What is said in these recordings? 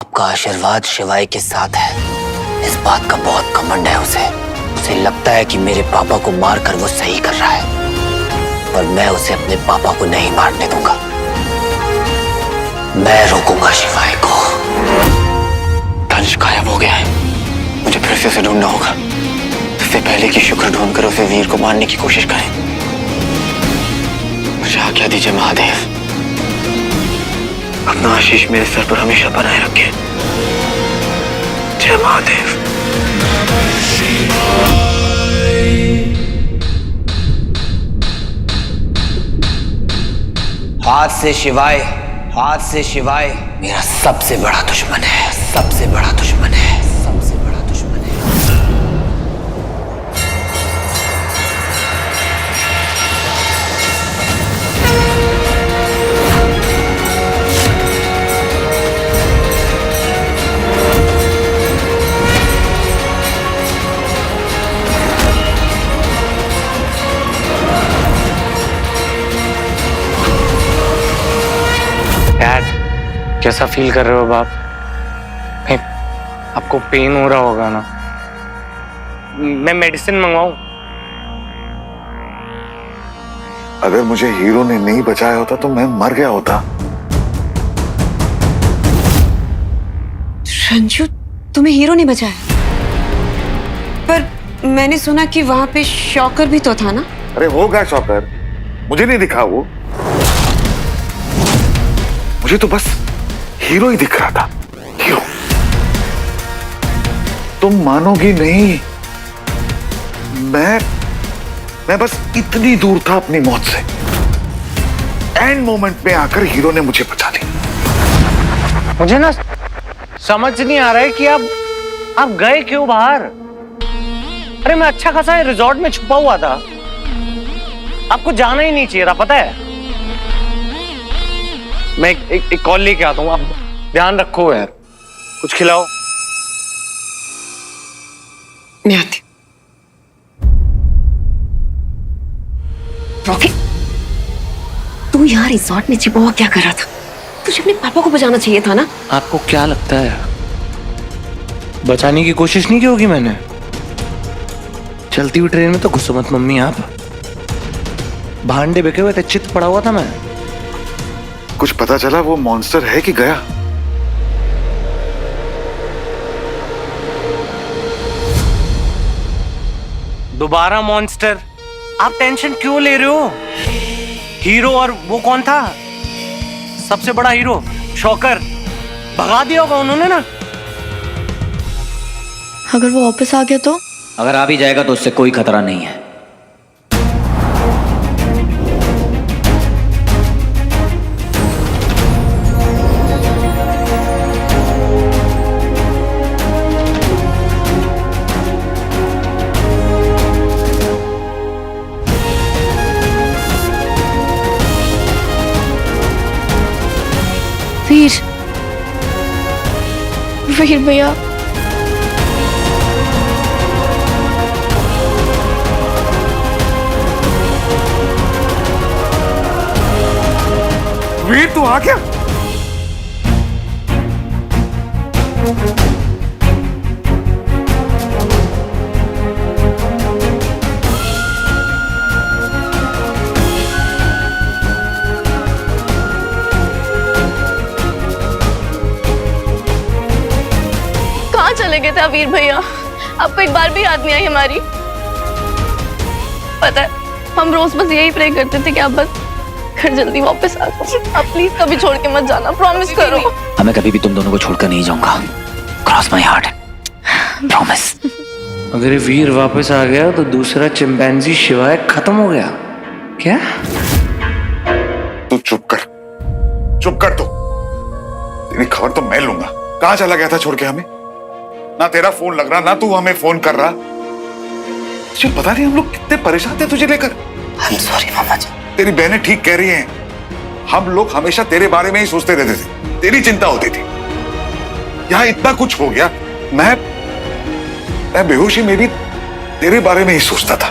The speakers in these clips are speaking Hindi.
आपका आशीर्वाद शिवाय के साथ है। इस बात का बहुत घमंड है उसे लगता है कि मेरे पापा को मारकर वो सही कर रहा है, पर मैं उसे अपने पापा को नहीं मारने दूंगा। मैं रोकूंगा शिवाय को। तंश गायब हो गया है, मुझे फिर से उसे ढूंढना होगा। इससे पहले कि शुक्र ढूंढकर उसे वीर को मारने की कोशिश करें। मुझे आज्ञा दीजिए महादेव, अपना आशीष मेरे सर पर हमेशा बनाए रखें। जय महादेव। हाथ से शिवाय, हाथ से शिवाय मेरा सबसे बड़ा दुश्मन है, सबसे बड़ा दुश्मन है, सबसे बड़ा दुश्मन है। डैड, कैसा फील कर रहे हो बाप? नहीं, आपको पेन हो रहा होगा ना? मैं मेडिसिन मंगवाऊं? अगर मुझे हीरो ने नहीं बचाया होता तो मैं मर गया होता। रंजू, तुम्हें हीरो ने बचाया? पर मैंने सुना कि वहां पे शॉकर भी तो था ना? अरे होगा शॉकर, मुझे नहीं दिखा वो। मुझे तो बस हीरो ही दिख रहा था, हीरो। तुम मानोगी नहीं, मैं बस इतनी दूर था अपनी मौत से। एंड मोमेंट में आकर हीरो ने मुझे बचा लिया। मुझे ना समझ नहीं आ रहा है कि आप गए क्यों बाहर? अरे मैं अच्छा खासा रिजॉर्ट में छुपा हुआ था, आपको जाना ही नहीं चाहिए था, पता है? मैं एक कॉल लेके आता हूँ, आप ध्यान रखो यार, कुछ खिलाओ। मैं आती। रॉकी, तू यहाँ रिजॉर्ट में छिपा हुआ क्या कर रहा था? तुझे अपने पापा को बचाना चाहिए था ना? आपको क्या लगता है बचाने की कोशिश नहीं की होगी मैंने? चलती हुई ट्रेन में तो घुसो मत मम्मी आप। भांडे बिके हुए थे, चित पड़ा हुआ था मैं। कुछ पता चला वो मॉन्स्टर है कि गया? दोबारा मॉन्स्टर? आप टेंशन क्यों ले रहे हो? हीरो, और वो कौन था? सबसे बड़ा हीरो शॉकर, भगा दिया होगा उन्होंने ना। अगर वो वापस आ गया तो? अगर आ भी जाएगा तो उससे कोई खतरा नहीं है। वीर, वीर भैया, वीर तू आ गया? कहाँ चले गए थे वीर भैया? आपको एक बार भी याद नहीं आई हमारी? पता है, हम रोज बस यही प्रे करते थे कि आप बस घर जल्दी वापस आ जाओ। आप प्लीज कभी छोड़ के मत जाना, प्रॉमिस करो। मैं कभी भी तुम दोनों को छोड़कर नहीं जाऊंगा। Cross my heart, promise. अगर ये वीर वापस आ गया तो दूसरा चिंपैंजी शिवाय खत्म हो गया क्या? तू चुप कर, चुप कर। तू, तेरी खबर तो मैं लूंगा। कहां चला गया था छोड़ के हमें? ना तेरा फोन लग रहा, ना तू हमें फोन कर रहा। तुझे पता नहीं हम लोग कितने परेशान थे तुझे लेकर। I'm sorry मामा जी। तेरी बहनें ठीक कह रही हैं, हम लोग हमेशा तेरे बारे में ही सोचते रहते थे, तेरी चिंता होती थी। यहां इतना कुछ हो गया, मैं बेहोशी में भी तेरे बारे में ही सोचता था।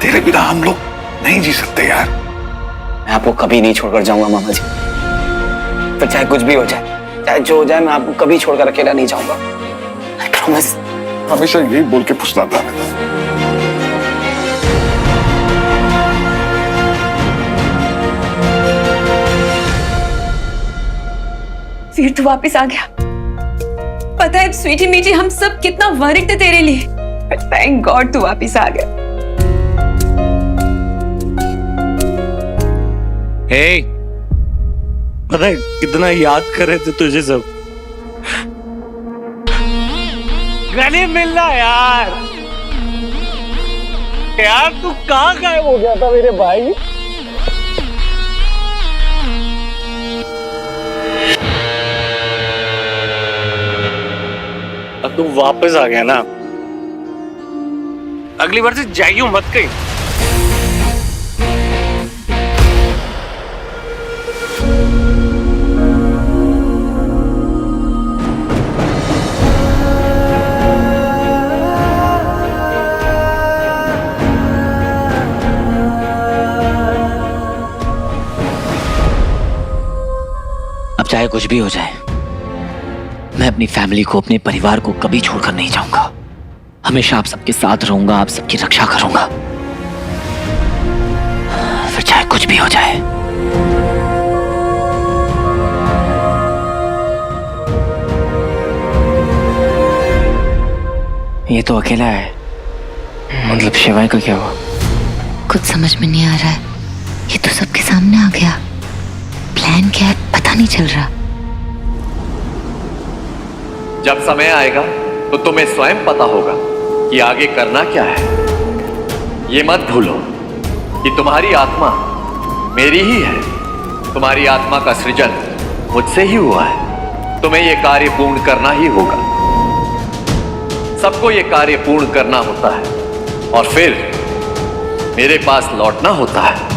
तेरे बिना हम लोग नहीं जी सकते यार। मैं आपको कभी नहीं छोड़कर जाऊंगा मामा जी। फिर चाहे कुछ भी हो जाए, चाहे जो हो जाए, मैं आपको कभी छोड़कर अकेला नहीं जाऊंगा। I promise. हमेशा यही बोल के फुसलाता रहता है। फिर तू वापस आ गया। पता है स्वीटी मीठी, हम सब कितना वरिड थे तेरे लिए, थैंक गॉड तू वापस आ गया। हे, पता है कितना याद कर रहे थे तुझे सब। गले मिलना यार। यार तू कहाँ गायब हो गया था मेरे भाई? अब तू वापस आ गया ना, अगली बार से जाइयो मत कहीं। अब चाहे कुछ भी हो जाए, मैं अपनी फैमिली को, अपने परिवार को कभी छोड़कर नहीं जाऊंगा। हमेशा आप सबके साथ रहूंगा, आप सबकी रक्षा करूंगा, फिर चाहे कुछ भी हो जाए। ये तो अकेला है, मतलब शिवाय का क्या हुआ? कुछ समझ में नहीं आ रहा है। ये तो सबके सामने आ गया। प्लान क्या है पता नहीं चल रहा। जब समय आएगा तो तुम्हें स्वयं पता होगा कि आगे करना क्या है। ये मत भूलो कि तुम्हारी आत्मा मेरी ही है। तुम्हारी आत्मा का सृजन मुझसे ही हुआ है। तुम्हें यह कार्य पूर्ण करना ही होगा। सबको यह कार्य पूर्ण करना होता है और फिर मेरे पास लौटना होता है।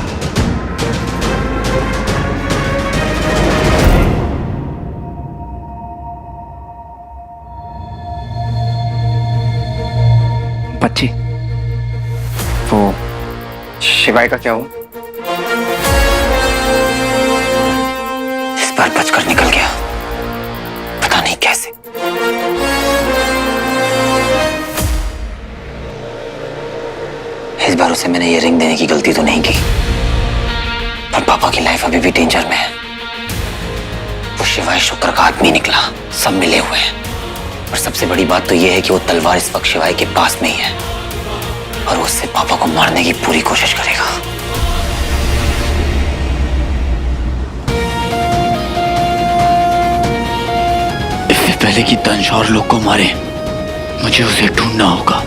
बच्ची, वो शिवाय का क्या हुआ? इस बार बचकर निकल गया, पता नहीं कैसे। इस बार उसे मैंने ये रिंग देने की गलती तो नहीं की, पर पापा की लाइफ अभी भी डेंजर में है। वो शिवाय शुक्र का आदमी निकला, सब मिले हुए हैं। और सबसे बड़ी बात तो यह है कि वो तलवार इस वक्त शिवाय के पास में ही है और वो उससे पापा को मारने की पूरी कोशिश करेगा। इससे पहले कि दंश और लोग को मारे, मुझे उसे ढूंढना होगा,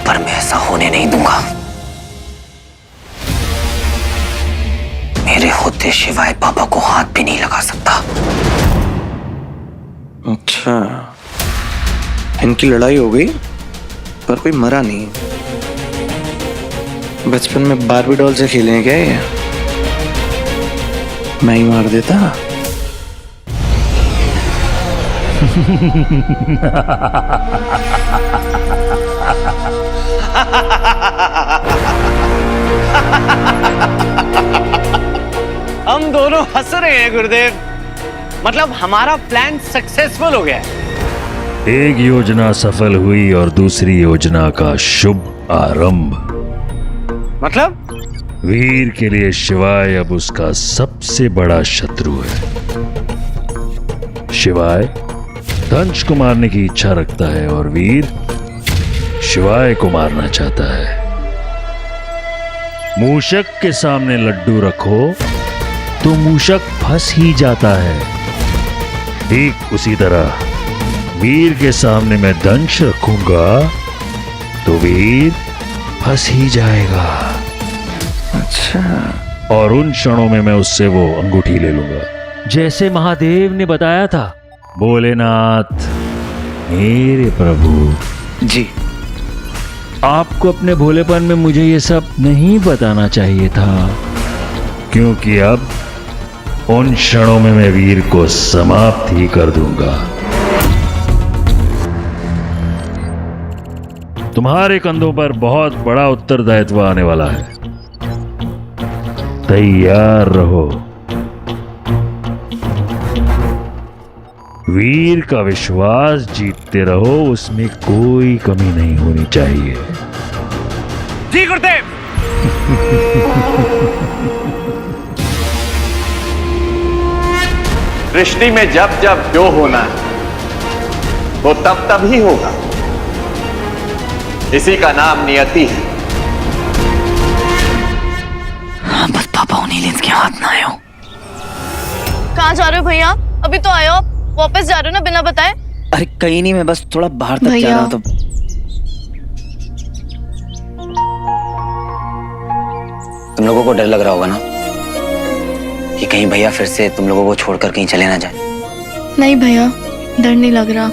पर मैं ऐसा होने नहीं दूंगा। मेरे होते शिवाय पापा को हाथ भी नहीं लगा सकता। अच्छा, इनकी लड़ाई हो गई पर कोई मरा नहीं। बचपन में बारबी डॉल से खेलें क्या ये? मैं ही मार देता। हम दोनों हंस रहे हैं गुरुदेव, मतलब हमारा प्लान सक्सेसफुल हो गया है। एक योजना सफल हुई और दूसरी योजना का शुभ आरंभ। मतलब वीर के लिए शिवाय अब उसका सबसे बड़ा शत्रु है। शिवाय दंश को मारने की इच्छा रखता है और वीर शिवाय को मारना चाहता है। मूषक के सामने लड्डू रखो तो मूषक फंस ही जाता है। ठीक उसी तरह वीर के सामने मैं दंश रखूंगा तो वीर फंस ही जाएगा। अच्छा, और उन क्षणों में मैं उससे वो अंगूठी ले लूंगा, जैसे महादेव ने बताया था। भोलेनाथ मेरे प्रभु जी, आपको अपने भोलेपन में मुझे ये सब नहीं बताना चाहिए था, क्योंकि अब उन क्षणों में मैं वीर को समाप्त ही कर दूंगा। तुम्हारे कंधों पर बहुत बड़ा उत्तरदायित्व आने वाला है, तैयार रहो। वीर का विश्वास जीतते रहो, उसमें कोई कमी नहीं होनी चाहिए। जी गुरुदेव। सृष्टि में जब जब जो होना है वो तब तब ही होगा। इसी का नाम नियति है। हाँ, बस पापा उन्हीं लेंस के हाथ ना आए हो। कहाँ जा रहे हो भैया? अभी तो आए हो, वापस जा रहे हो ना बिना बताए? अरे कहीं नहीं, मैं बस थोड़ा बाहर तक जा रहा था। तुम लोगों को डर लग रहा होगा ना कि कहीं भैया फिर से तुम लोगों को छोड़कर कहीं चले ना जाए। नहीं भैया, डर नहीं लग रहा,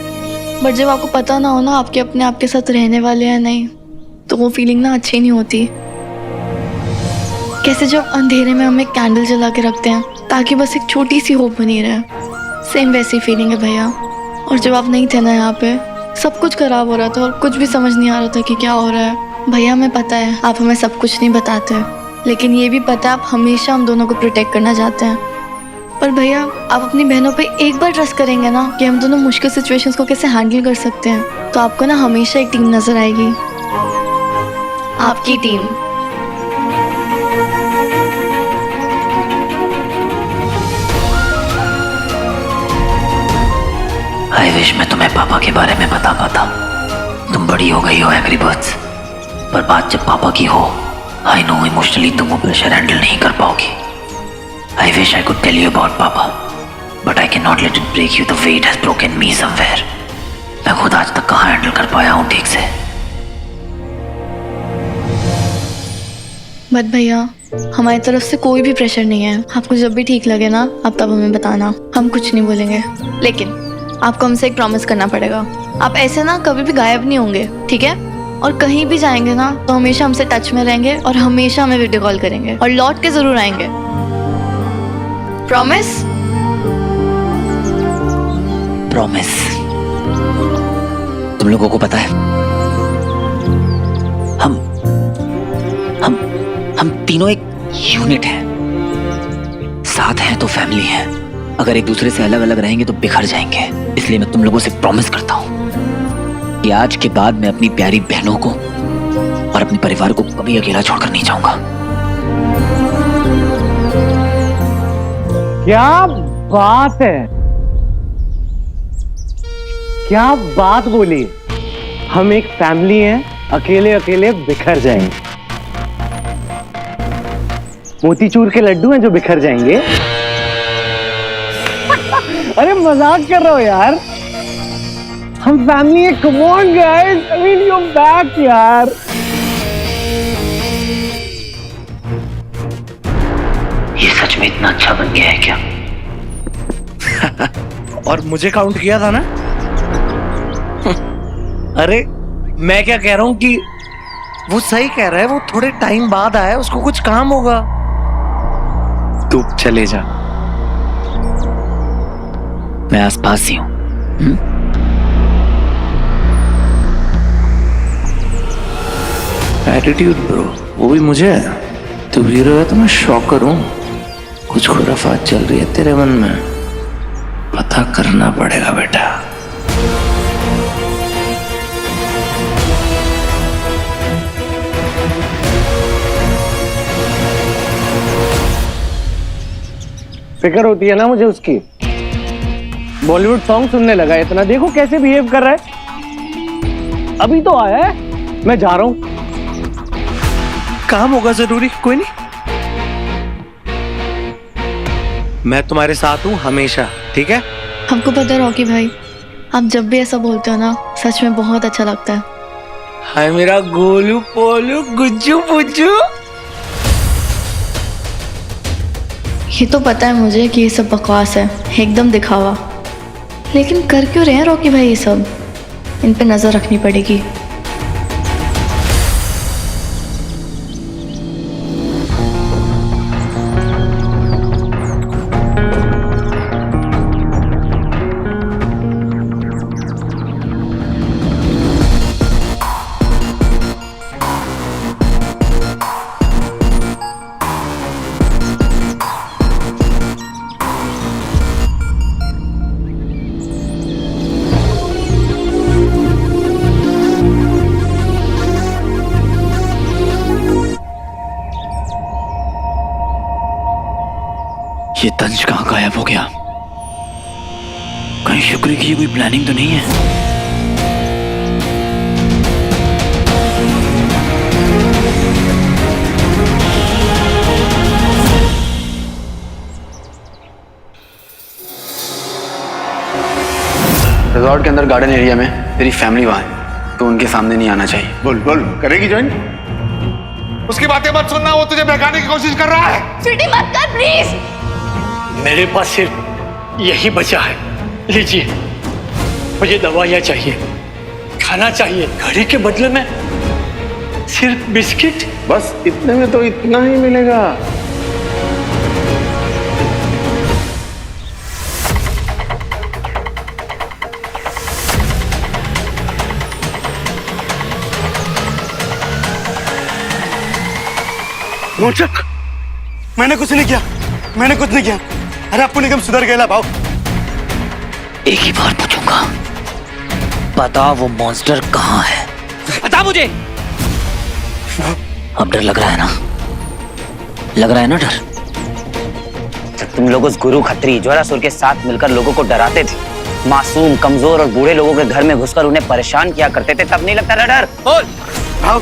बट जब आपको पता ना हो ना आपके अपने आपके साथ रहने वाले हैं नहीं, तो वो फीलिंग ना अच्छी नहीं होती। कैसे जब अंधेरे में हम एक कैंडल जला के रखते हैं ताकि बस एक छोटी सी होप बनी रहे, सेम वैसी फीलिंग है भैया। और जब आप नहीं थे ना यहाँ पे, सब कुछ खराब हो रहा था और कुछ भी समझ नहीं आ रहा था कि क्या हो रहा है। भैया हमें पता है आप हमें सब कुछ नहीं बताते, लेकिन ये भी पता है आप हमेशा हम दोनों को प्रोटेक्ट करना चाहते हैं। पर भैया आप अपनी बहनों पे एक बार ट्रस्ट करेंगे ना कि हम दोनों मुश्किल सिचुएशंस को कैसे हैंडल कर सकते हैं, तो आपको ना हमेशा एक टीम नजर आएगी, आपकी टीम। आई विश मैं तुम्हें पापा के बारे में बता पाता। तुम बड़ी हो गई हो एग्री बर्ड्स, पर बात जब पापा की हो, आई नो इमोशनली तुम वो प्रेशर हैंडल नहीं कर पाओगी। I wish I could tell you about Papa, but I cannot let it break you the way it has broken me somewhere. मैं खुद आज तक कहाँ हैंडल कर पाया हूँ ठीक से। बट भैया हमारी तरफ से कोई भी प्रेशर नहीं है, आपको जब भी ठीक लगे ना आप तब हमें बताना, हम कुछ नहीं बोलेंगे। लेकिन आपको हमसे एक प्रॉमिस करना पड़ेगा, आप ऐसे ना कभी भी गायब नहीं होंगे, ठीक है? और कहीं भी जाएंगे ना तो हमेशा हमसे टच में रहेंगे और हमेशा हमें वीडियो कॉल करेंगे और लौट के जरूर आएंगे। प्रॉमिस? प्रॉमिस। तुम लोगों को पता है हम तीनों एक यूनिट हैं, साथ हैं तो फैमिली है। अगर एक दूसरे से अलग अलग रहेंगे तो बिखर जाएंगे। इसलिए मैं तुम लोगों से प्रॉमिस करता हूँ कि आज के बाद मैं अपनी प्यारी बहनों को और अपने परिवार को कभी अकेला छोड़कर नहीं जाऊंगा। क्या बात है, क्या बात बोली। हम एक फैमिली हैं, अकेले अकेले बिखर जाएंगे। मोतीचूर के लड्डू हैं जो बिखर जाएंगे। अरे मजाक कर रहे हो यार, हम फैमिली हैं। Come on guys, I mean you back यार। ये सच में इतना अच्छा बन गया है क्या? और मुझे काउंट किया था ना। अरे मैं क्या कह रहा हूं कि वो सही कह रहा है, वो थोड़े टाइम बाद आया, उसको कुछ काम होगा। तू चले जा, मैं आसपास ही हूं। एटीट्यूड ब्रो, वो भी मुझे। तू हीरो है तो मैं शॉकर हूं। कुछ खुराफात चल रही है तेरे मन में, पता करना पड़ेगा बेटा। फिक्र होती है ना मुझे उसकी। बॉलीवुड सॉन्ग सुनने लगा इतना, देखो कैसे बिहेव कर रहा है। अभी तो आया है, मैं जा रहा हूं। काम होगा जरूरी, कोई नहीं। मैं तुम्हारे साथ हूं हमेशा, ठीक है? हमको पता है रॉकी भाई, आप जब भी ऐसा बोलते हो ना सच में बहुत अच्छा लगता है। हाय मेरा गोलू पोलू गुज्जू पुज्जू। ये तो पता है मुझे कि ये सब बकवास है, एकदम दिखावा। लेकिन कर क्यों रहे हैं रॉकी भाई ये सब? इन पे नजर रखनी पड़ेगी। ये तंज कहाँ गायब हो गया? कहीं शुक्र की ये कोई प्लानिंग तो नहीं है? रिजॉर्ट के अंदर गार्डन एरिया में तेरी फैमिली वहां है, तो उनके सामने नहीं आना चाहिए। बोल बोल, करेगी ज्वाइन? उसकी बातें मत सुनना, वो तुझे बहकाने की कोशिश कर रहा है। स्वीटी मत कर प्लीज। मेरे पास सिर्फ यही बचा है, लीजिए। मुझे दवाइयाँ चाहिए, खाना चाहिए, घड़ी के बदले में सिर्फ बिस्किट। बस इतने में तो इतना ही मिलेगा। नोचक, मैंने कुछ नहीं किया, मैंने कुछ नहीं किया। अरे आपको निगम सुधर गया भाव। एक ही बार पूछूंगा, बता वो मॉन्स्टर कहाँ है? बता मुझे। अब डर लग रहा है ना? लग रहा है ना डर? जब तुम लोग उस गुरु खत्री ज्वालासुर के साथ मिलकर लोगों को डराते थे, मासूम, कमजोर और बूढ़े लोगों के घर में घुसकर उन्हें परेशान किया करते थे, तब नहीं लगता था डर? बोल। भाव,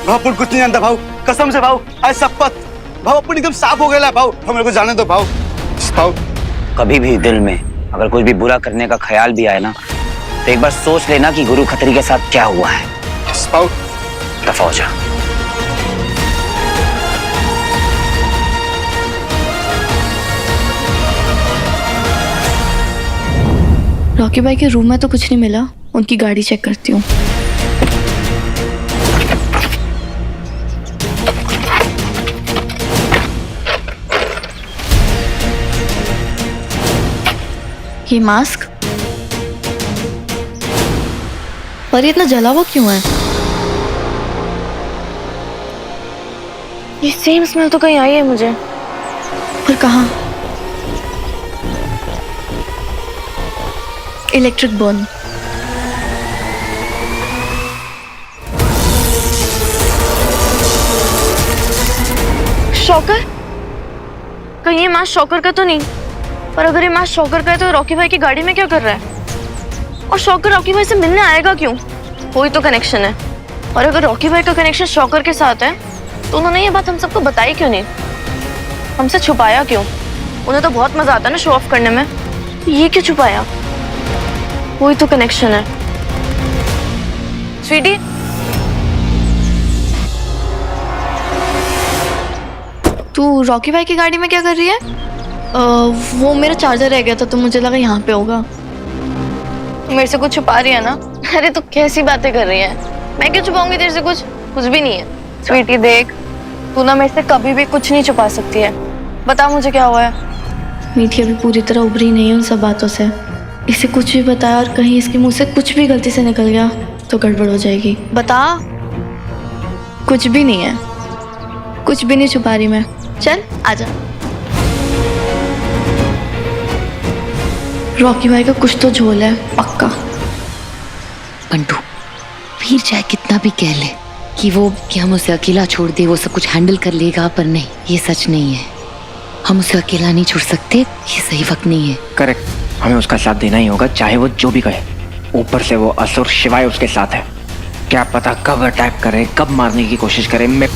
भाव कुछ नहीं जानता भाव, कसम से भाव, आज शपथ भाव, अपन एकदम साफ हो गया भाव। हम मेरे को जाने दो भाव। भाव, कभी भी दिल में अगर कुछ भी बुरा करने का ख्याल भी आए ना, तो एक बार सोच लेना कि गुरु खत्री के साथ क्या हुआ है। भाव, दफा हो जा। रॉकी भाई के रूम में तो कुछ नहीं मिला, उनकी गाड़ी चेक करती हूँ। ये मास्क, पर ये इतना जला हुआ क्यों है? ये सेम स्मेल तो कहीं आई है मुझे, पर कहाँ? Electric burn. शॉकर? कहीं ये मास्क शॉकर का तो नहीं? पर अगर ये मास्क शॉकर का है तो रॉकी भाई की गाड़ी में क्या कर रहा है? और शॉकर रॉकी भाई से मिलने आएगा क्यों? कोई तो कनेक्शन है। और अगर रॉकी भाई का कनेक्शन शॉकर के साथ है तो उन्होंने ये बात हम सबको बताई क्यों नहीं? हमसे छुपाया क्यों? उन्हें तो बहुत मजा आता है ना शो ऑफ करने में, ये क्यों छुपाया? कोई तो कनेक्शन है। स्वीटी, तू रॉकी भाई की गाड़ी में क्या कर रही है? वो मेरा चार्जर रह गया था तो मुझे लगा यहाँ पे होगा। तू मेरे से कुछ छुपा रही है ना? अरे तू कैसी बातें कर रही है? मैं क्यों छुपाऊंगी तेरे से कुछ? कुछ भी नहीं है। स्वीटी देख, तू ना मेरे से कभी भी कुछ नहीं छुपा सकती है। बता मुझे क्या हुआ है। मीठी अभी पूरी तरह उभरी नहीं है उन सब बातों से। इसे कुछ भी बताया और कहीं इसके मुंह से कुछ भी गलती से निकल गया तो गड़बड़ हो जाएगी। बता। कुछ भी नहीं है, कुछ भी नहीं छुपा रही मैं। चल आजा। रॉकी भाई का कुछ तो झोल है पक्का। पंटू, वीर चाहे कितना भी कह ले कि हम उसे अकेला छोड़ दे, वो सब कुछ हैंडल कर लेगा, पर नहीं, ये सच नहीं है। हम उसे अकेला नहीं छोड़ सकते, ये सही वक्त नहीं है। करेक्ट, हमें उसका साथ देना ही होगा, चाहे वो जो भी कहे। ऊपर से वो असुर शिवाय उसके साथ है। क्या पता कब अटैक करे, कब मारने की कोशिश करे। मैं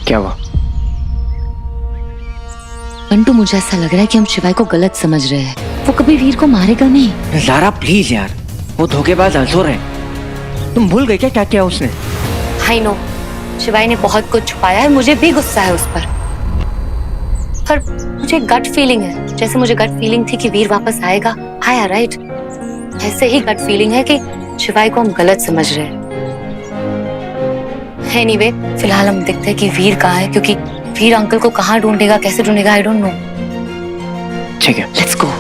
क्या हुआ? पंटू, मुझे ऐसा लग रहा है कि हम शिवाय को गलत समझ रहे हैं। वो कभी वीर को मारेगा नहीं। ज़ारा प्लीज यार, वो धोखेबाज असुर है। तुम भूल गए क्या क्या किया उसने? आई नो, शिवाय ने बहुत कुछ छुपाया है, मुझे भी गुस्सा है उस पर मुझे गट फीलिंग है, जैसे मुझे गट फीलिंग थी कि वीर वापस आएगा, आया राइट, ऐसे ही गट फीलिंग है कि शिवाय को हम गलत समझ रहे हैं। एनीवे, फिलहाल हम देखते हैं कि वीर कहाँ है, क्योंकि वीर अंकल को कहाँ ढूंढेगा, कैसे ढूंढेगा, आई डोंट नो। ठीक है, लेट्स गो।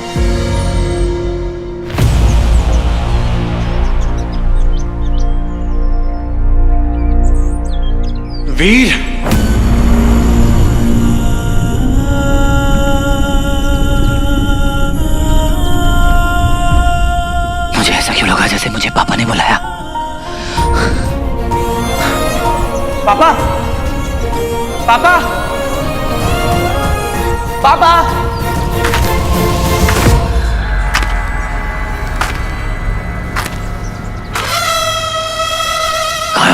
वीर, मुझे ऐसा क्यों लगा जैसे मुझे पापा ने बुलाया। पापा, पापा, पापा।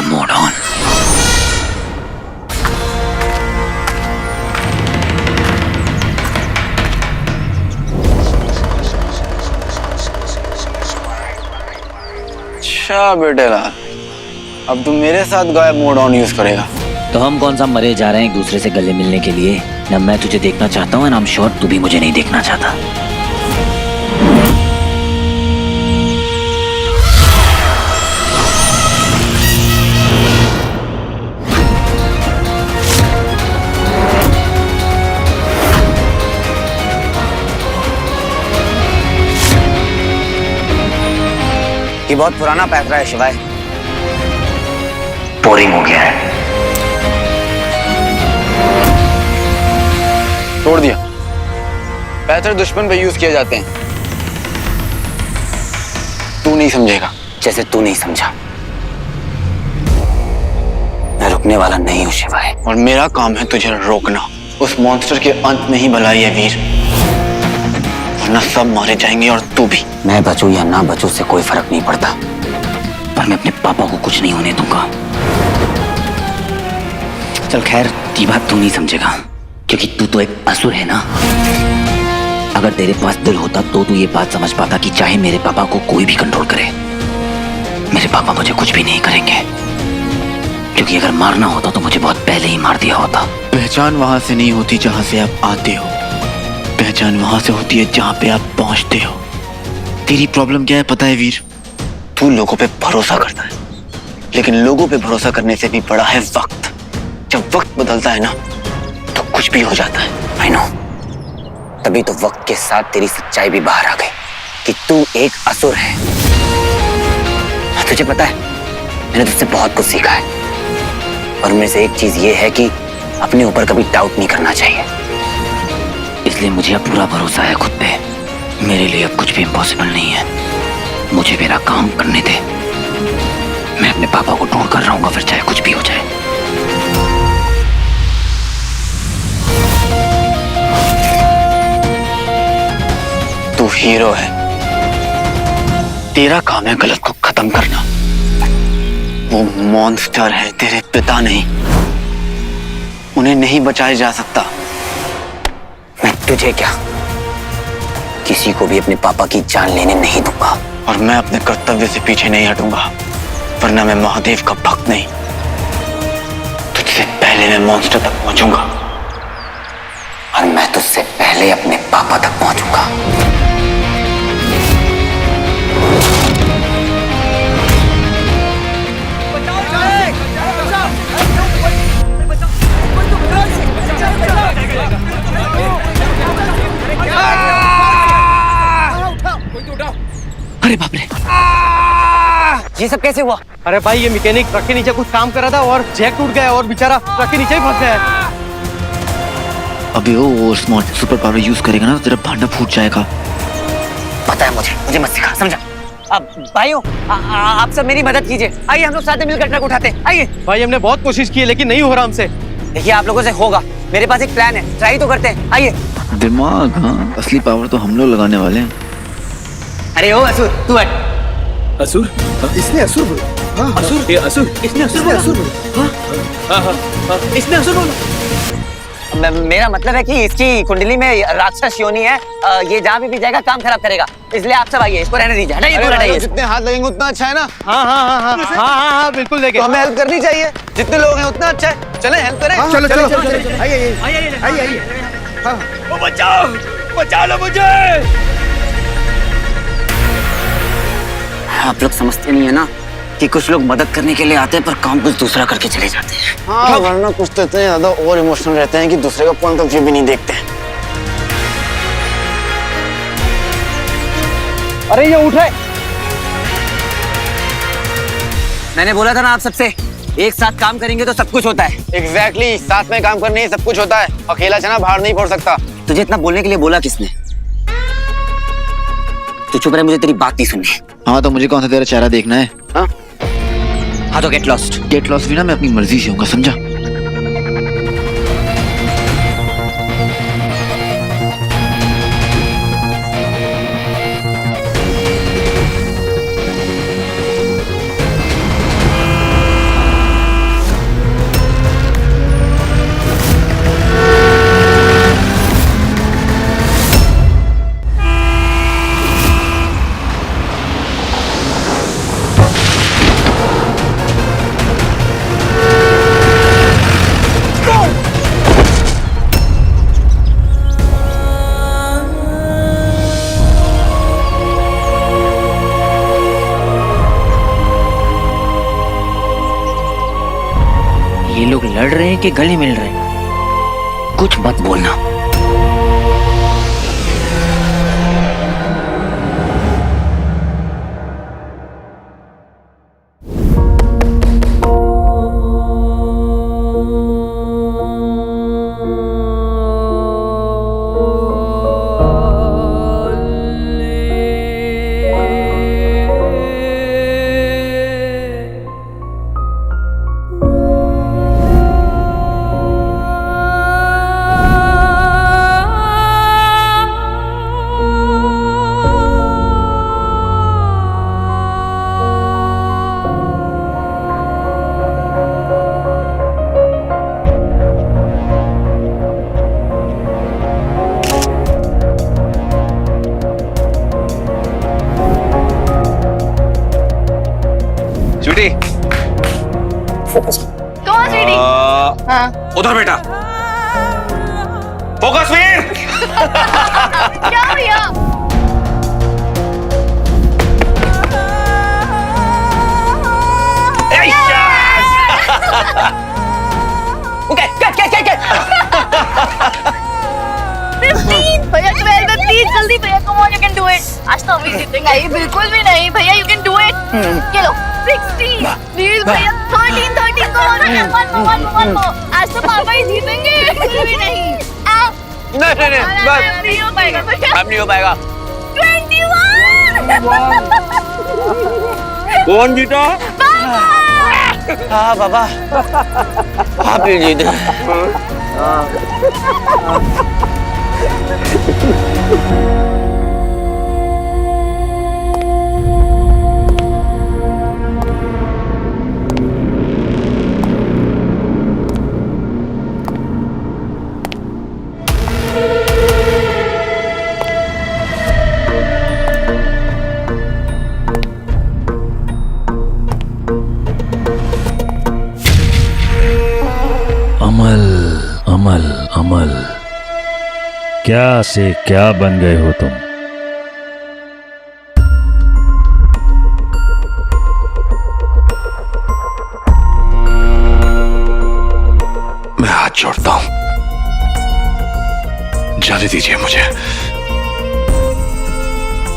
Mode on. अच्छा बेटे लाल, अब तुम मेरे साथ गायब मोड ऑन यूज करेगा? तो हम कौन सा मरे जा रहे हैं एक दूसरे से गले मिलने के लिए? ना मैं तुझे देखना चाहता हूँ, आई एम श्योर तू भी मुझे नहीं देखना चाहता। ये बहुत पुराना पैतरा है शिवाय, बोरिंग हो गया है। तोड़ दिया। पैतरे दुश्मन पे यूज किए जाते हैं, तू नहीं समझेगा। जैसे तू नहीं समझा। मैं रुकने वाला नहीं हूं शिवाय। और मेरा काम है तुझे रोकना। उस मॉन्स्टर के अंत में ही भलाई है वीर, वरना सब मारे जाएंगे और तू भी। मैं बचूं या ना बचूं से कोई फर्क नहीं पड़ता, पर मैं अपने पापा को कुछ नहीं होने दूंगा। चल खैर, ये बात तू नहीं समझेगा क्योंकि तू तो एक असुर है ना। अगर तेरे पास दिल होता तो तू ये बात समझ पाता कि चाहे मेरे पापा को कोई भी कंट्रोल करे, मेरे पापा मुझे कुछ भी नहीं करेंगे, क्योंकि अगर मारना होता तो मुझे बहुत पहले ही मार दिया होता। पहचान वहां से नहीं होती जहां से आप आते हो, पहचान वहां से होती है जहां पे आप पहुंचते हो। तेरी प्रॉब्लम क्या है पता है वीर? तू लोगों पे भरोसा करता है, लेकिन लोगों पे भरोसा करने से भी बड़ा है वक्त। जब वक्त बदलता है ना तो कुछ भी हो जाता है। आई नो, तभी तो वक्त के साथ तेरी सच्चाई भी बाहर आ गई कि तू एक असुर है। तुझे पता है, मैंने तुझसे बहुत कुछ सीखा है, और उनमें से एक चीज ये है कि अपने ऊपर कभी डाउट नहीं करना चाहिए। इसलिए मुझे अब पूरा भरोसा है खुद पे। मेरे लिए अब कुछ भी इम्पॉसिबल नहीं है। मुझे मेरा काम करने दे। मैं अपने पापा को ढूंढ कर रहूंगा, फिर चाहे कुछ भी हो जाए। तू हीरो है, तेरा काम है गलत को खत्म करना। वो मॉन्स्टर है, तेरे पिता नहीं। उन्हें नहीं बचाया जा सकता। मैं तुझे क्या, किसी को भी अपने पापा की जान लेने नहीं दूंगा। और मैं अपने कर्तव्य से पीछे नहीं हटूंगा, वरना मैं महादेव का भक्त नहीं। तुझसे पहले मैं मॉन्स्टर तक पहुंचूंगा, और मैं तुझसे पहले अपने पापा तक पहुंचूंगा। अरे बाप रे, ये सब कैसे हुआ? अरे भाई, ये मैकेनिक ट्रक के नीचे कुछ काम कर रहा था और जैक टूट गया और बेचारा ट्रक के नीचे ही फंस गया है। अबे वो स्मार्ट सुपर पावर यूज करेगा ना तो तेरा भांडा फूट जाएगा। पता है मुझे मत सिखा, समझा? अब भाइयों, आप सब मेरी मदद कीजिए। आइए हम लोग साथ में मिलकर ट्रक उठाते हैं। आइए भाई, हमने बहुत कोशिश की है लेकिन नहीं हो रहा हमसे। देखिए, आप लोगों से होगा। मेरे पास एक प्लान है, ट्राई तो करते हैं। आइए। दिमाग? हाँ, असली पावर तो हम लोग लगाने वाले हैं। अरे ओ असुर, तू हट। असुर? इसने असुर बोला? हाँ, असुर? ये असुर? इसने असुर बोला? इसने असुर बोला? मेरा मतलब है कि इसकी कुंडली में राक्षस योनि है। ये जहाँ भी जाएगा काम खराब करेगा, इसलिए आप सब आइए, इसको रहने दीजिए। हटाइए, जितने हाथ लगेंगे उतना अच्छा है ना? हाँ, बिल्कुल देंगे। तो हमें हेल्प करनी चाहिए। जितने लोग हैं उतना अच्छा है। चले हेल्प करें। चलो चलो चलो, आइए। बचा लो मुझे। आप लोग समझते नहीं है ना कि कुछ लोग मदद करने के लिए आते हैं पर काम कुछ दूसरा करके चले जाते हैं। हाँ, वरना कुछ तो इतने ज्यादा और इमोशनल रहते हैं कि दूसरे का पॉइंट ऑफ व्यू भी नहीं देखते। अरे ये उठ रहे। मैंने बोला था ना आप सबसे, एक साथ काम करेंगे तो सब कुछ होता है। एग्जैक्टली, साथ में काम करने से सब कुछ होता है। अकेला चना बाहर नहीं फोड़ सकता। तुझे इतना बोलने के लिए बोला किसने? तू चुप रहे, मुझे तेरी बात नहीं सुननी। हाँ, तो मुझे कौन सा तेरा चेहरा देखना है? हाँ तो गेट लॉस्ट। गेट लॉस्ट भी ना मैं अपनी मर्जी से होऊंगा, समझा? लड़ रहे हैं कि गले मिल रहे हैं? कुछ मत बोलना। स्वीटी, कौन स्वीटी? हाँ उधर बेटा। फोकस वीर। क्या भैया? भैया 12 प्लीज जल्दी भैया, come on, you can do it. आज तो हम ही जीतेंगे। ये बिल्कुल भी नहीं भैया, यू कैन डू इट। ये लो 16 प्लीज भैया, 13 कम ऑन, आज तो पापा ही जीतेंगे। बिल्कुल भी नहीं। नहीं हो पाएगा भैया, नहीं हो पाएगा। 21 कौन जीता? हाँ बाबा, आप ही जीते। अमल अमल अमल, क्या से क्या बन गए हो तुम? मैं हाथ जोड़ता हूं, जाने दीजिए मुझे,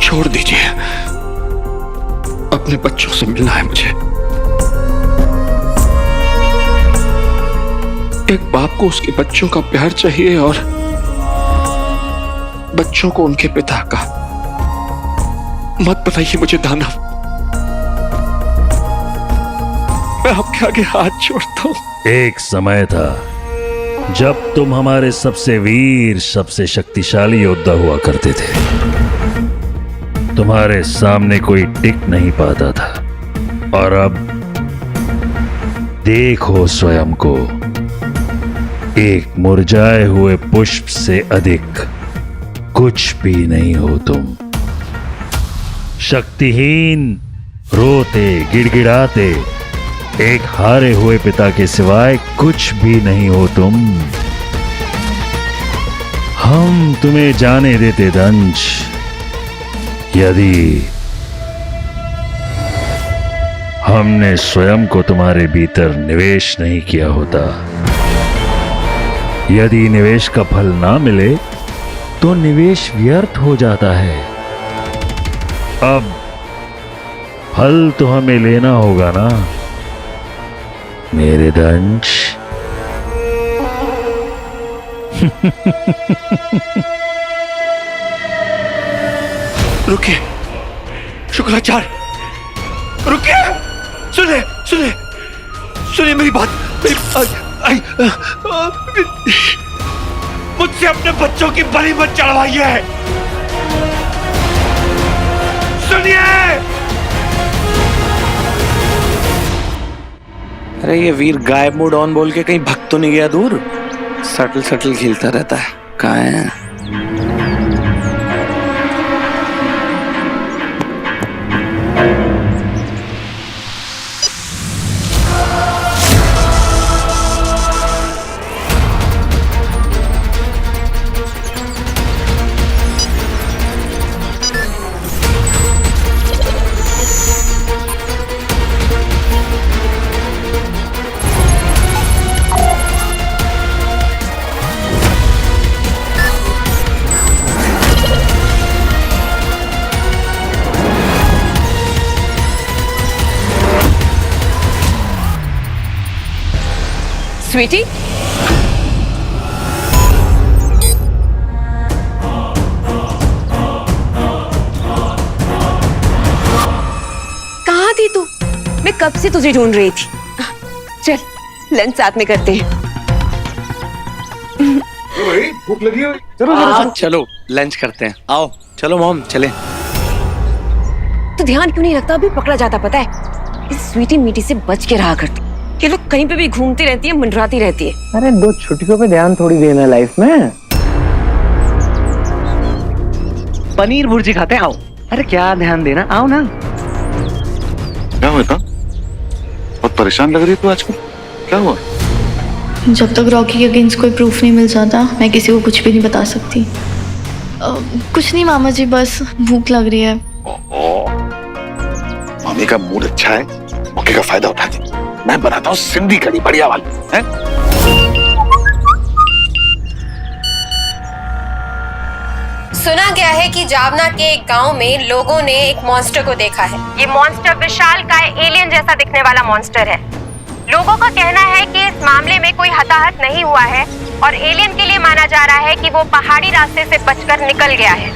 छोड़ दीजिए। अपने बच्चों से मिलना है मुझे। एक बाप को उसके बच्चों का प्यार चाहिए और बच्चों को उनके पिता का। मत बताइए मुझे दानव, मैं आपके आगे हाथ जोड़ता हूं। एक समय था जब तुम हमारे सबसे वीर, सबसे शक्तिशाली योद्धा हुआ करते थे। तुम्हारे सामने कोई टिक नहीं पाता था, और अब देखो स्वयं को, एक मुरझाए हुए पुष्प से अधिक कुछ भी नहीं हो तुम। शक्तिहीन, रोते गिड़गिड़ाते एक हारे हुए पिता के सिवाय कुछ भी नहीं हो तुम। हम तुम्हें जाने देते दंश, यदि हमने स्वयं को तुम्हारे भीतर निवेश नहीं किया होता। यदि निवेश का फल ना मिले तो निवेश व्यर्थ हो जाता है। अब फल तो हमें लेना होगा ना मेरे दंश। रुकिए शुक्राचार्य, रुकिए, सुनिए सुनिए सुनिए मेरी बात। मुझसे अपने बच्चों की बलि मत चढ़वाइए। सुनिए, अरे ये वीर गायब मोड ऑन बोल के कहीं भग तो नहीं गया दूर? सटल सटल खेलता रहता है, कहाँ है? स्वीटी, कहाँ थी तू? मैं कब से तुझे ढूंढ रही थी। चल लंच साथ में करते हैं। भूख लगी हुई। चलो लंच करते हैं, आओ चलो मॉम चले। तो ध्यान क्यों नहीं रखता? अभी पकड़ा जाता पता है। इस स्वीटी मीटी से बच के रहा करती। ये लोग कहीं पे भी घूमती रहती है, मंडराती रहती है। अरे 2 छुट्टियों पे ध्यान थोड़ी देना लाइफ में। पनीर भुर्जी खाते हैं, आओ। अरे क्या ध्यान देना, आओ ना। क्या हुआ था? बहुत परेशान लग रही है तू आजकल, क्या हुआ? जब तक रॉकी के अगेंस्ट कोई प्रूफ नहीं मिल जाता मैं किसी को कुछ भी नहीं बता सकती। कुछ नहीं मामा जी, बस भूख लग रही है। मामी का मूड अच्छा है, मौके का फायदा उठा दे। मैं बनाता हूँ सिंधी कढ़ी बढ़िया वाली है। सुना गया है कि जावना के एक गांव में लोगों ने एक मॉन्स्टर को देखा है। ये मॉन्स्टर विशालकाय एलियन जैसा दिखने वाला मॉन्स्टर है। लोगों का कहना है कि इस मामले में कोई हताहत नहीं हुआ है और एलियन के लिए माना जा रहा है कि वो पहाड़ी रास्ते से बचकर निकल गया है।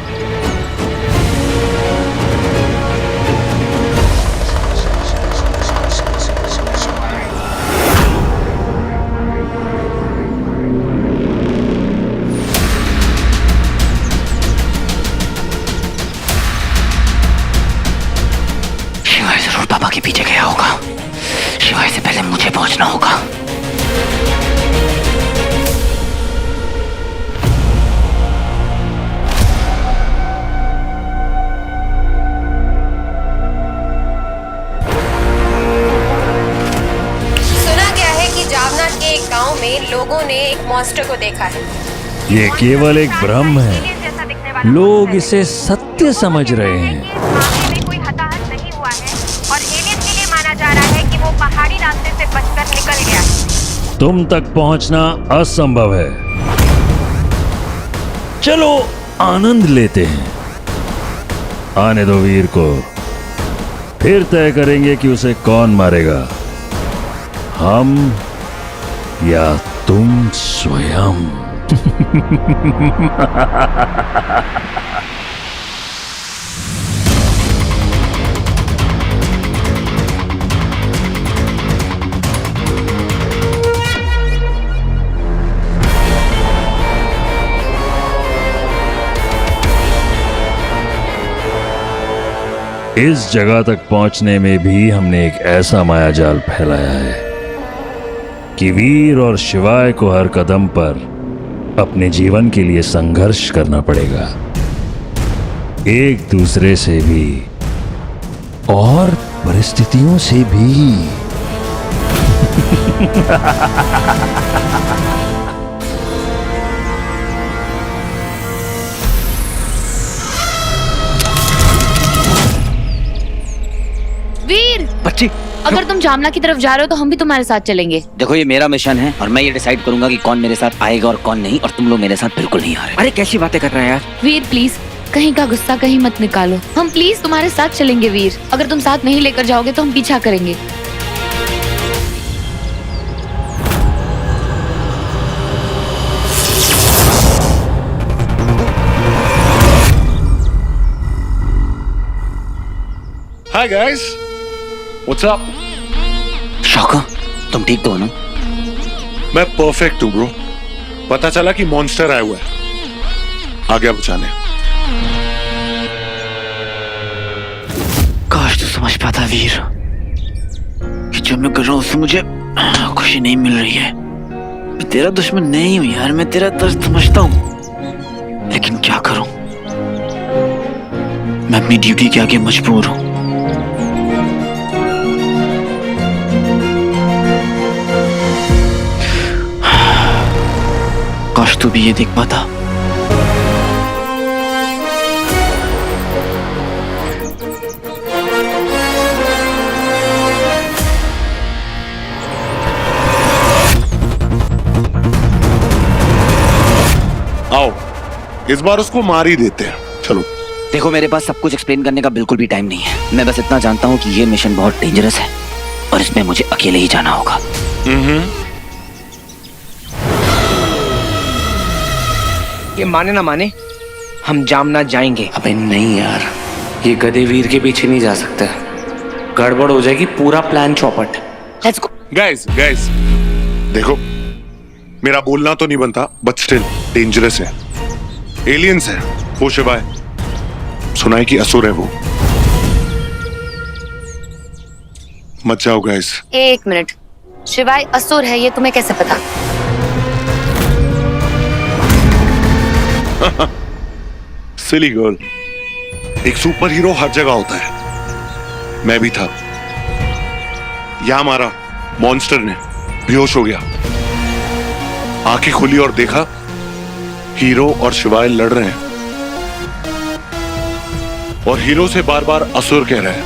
शिवाय जरूर पापा के पीछे गया होगा। शिवाय से पहले मुझे पहुंचना होगा। सुना गया है कि जावना के एक गांव में लोगों ने एक मॉन्स्टर को देखा है। ये केवल एक भ्रम है, लोग इसे सत्य समझ रहे हैं। इस मामले में कोई हताहत नहीं हुआ है और एलियन के लिए माना जा रहा है कि वो पहाड़ी रास्ते से बचकर निकल गया है। तुम तक पहुंचना असंभव है। चलो आनंद लेते हैं। आने दो वीर को, फिर तय करेंगे कि उसे कौन मारेगा, हम या तुम स्वयं। इस जगह तक पहुंचने में भी हमने एक ऐसा मायाजाल फैलाया है कि वीर और शिवाय को हर कदम पर अपने जीवन के लिए संघर्ष करना पड़ेगा, एक दूसरे से भी और परिस्थितियों से भी। वीर, बच्ची, अगर तुम जामना की तरफ जा रहे हो तो हम भी तुम्हारे साथ चलेंगे। देखो ये मेरा मिशन है और मैं ये डिसाइड करूंगा कि कौन मेरे साथ आएगा और कौन नहीं, और तुम लोग मेरे साथ बिल्कुल नहीं आ रहे। अरे कैसी बातें कर रहा है यार। वीर प्लीज, कहीं का गुस्सा कहीं मत निकालो। हम प्लीज तुम्हारे साथ चलेंगे वीर। अगर तुम साथ नहीं लेकर जाओगे तो हम पीछा करेंगे। Hi guys, what's up? शौका, तुम ठीक तो हो ना? मैं परफेक्ट हूँ ब्रो। पता चला कि मॉन्स्टर आया हुआ है, आ गया बचाने। काश तू समझ पाता वीर कि जो मैं कर रहा हूँ उससे मुझे खुशी नहीं मिल रही है। मैं तेरा दुश्मन नहीं हूँ यार, मैं तेरा दर्द समझता हूँ, लेकिन क्या करूं, मैं अपनी ड्यूटी के आगे मजबूर हूँ। काश तू भी ये देख पाता। आओ, इस बार उसको मार ही देते हैं। चलो। देखो मेरे पास सब कुछ एक्सप्लेन करने का बिल्कुल भी टाइम नहीं है। मैं बस इतना जानता हूँ कि ये मिशन बहुत डेंजरस है और इसमें मुझे अकेले ही जाना होगा। ये माने ना माने, हम जामना जाएंगे। अबे नहीं यार, ये गधे वीर के पीछे नहीं जा सकते, गड़बड़ हो जाएगी, पूरा प्लान चौपट। Let's go. गाइस गाइस देखो, मेरा बोलना तो नहीं बनता, बट स्टिल डेंजरस है, एलियंस है वो। शिवाय सुना है कि असुर है वो। मत जाओ गाइस। एक मिनट, शिवाय असुर है ये तुम्हें कैसे पता? सिली गर्ल, एक सुपर हीरो हर जगह होता है, मैं भी था। यहां मारा मॉन्स्टर ने, बेहोश हो गया, आंखें खुली और देखा हीरो और शिवाय लड़ रहे हैं, और हीरो से बार बार असुर कह रहा है।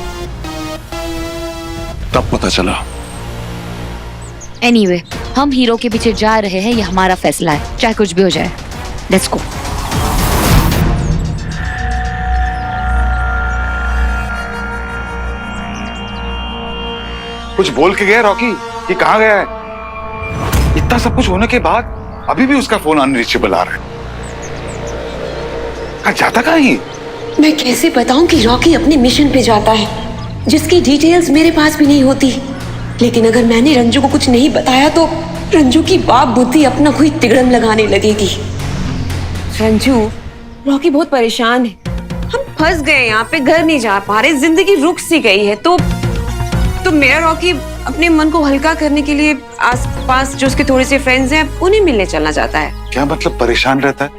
तब पता चला। एनीवे, हम हीरो के पीछे जा रहे हैं, ये हमारा फैसला है, चाहे कुछ भी हो जाए। Let's go. कुछ बोल के गया रॉकी? ये कहां गया है? इतना सब कुछ होने के बाद अभी भी उसका फोन अनरीचेबल आ रहा है। जाता कहां है? मैं कैसे बताऊं कि रॉकी अपने मिशन पे जाता है, जिसकी डिटेल्स मेरे पास भी नहीं होती। लेकिन अगर मैंने रंजू को कुछ नहीं बताया तो रंजू की बाप बुद्धि अपना कोई तिगड़म लगाने लगेगी। रंजू, रॉकी बहुत परेशान है, हम फंस गए यहाँ पे, घर नहीं जा पा रहे, जिंदगी रुक सी गई है। तो मेरा रॉकी अपने मन को हल्का करने के लिए आसपास जो उसके थोड़े से फ्रेंड्स हैं उन्हें मिलने चलना चाहता है। क्या मतलब परेशान रहता है?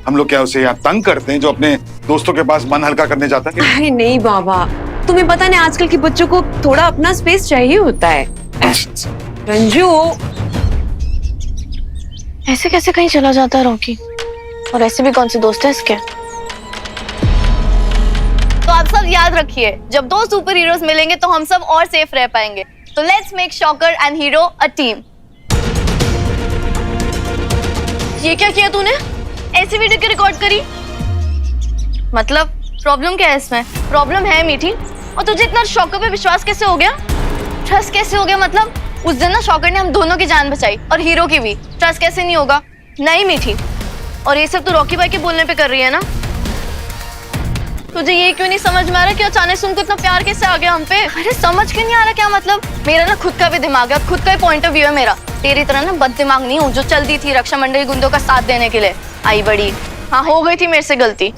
हम लोग क्या उसे यहाँ तंग करते हैं जो अपने दोस्तों के पास मन हल्का करने जाता है? अरे नहीं बाबा, तुम्हें पता नहीं आजकल के बच्चों को थोड़ा अपना स्पेस चाहिए होता है। रंजू, ऐसे कैसे कहीं चला जाता है रॉकी? और ऐसे भी कौन से दोस्त हैं इसके? तो आप सब याद रखिए, जब दो सुपर हीरोज मिलेंगे तो हम सब और सेफ रह पाएंगे। तो let's make shocker and hero a team. ये क्या किया तूने? ऐसी वीडियो क्यों रिकॉर्ड करी? मतलब प्रॉब्लम क्या है इसमें? प्रॉब्लम है मीठी। और तुझे इतना शॉकर पे विश्वास कैसे हो गया? ट्रस्ट कैसे हो गया? मतलब उस दिन ना शॉकर ने हम दोनों की जान बचाई और हीरो की भी। ट्रस्ट कैसे नहीं होगा? नहीं मीठी। और ये सब तो रॉकी भाई के बोलने पे कर रही है ना? तुझे ये क्यों नहीं समझ में आ रहा कि अचानक से उनको इतना प्यार कैसे आ गया हम पे? अरे समझ क्यों नहीं आ रहा? क्या मतलब? मेरा ना खुद का भी दिमाग है, खुद का ही पॉइंट ऑफ व्यू है मेरा। तेरी तरह ना बद दिमाग नहीं हूँ जो चलती थी रक्षा मंडली गुंडों का साथ देने के लिए। आई बड़ी, हाँ हो गई थी मेरे से गलती,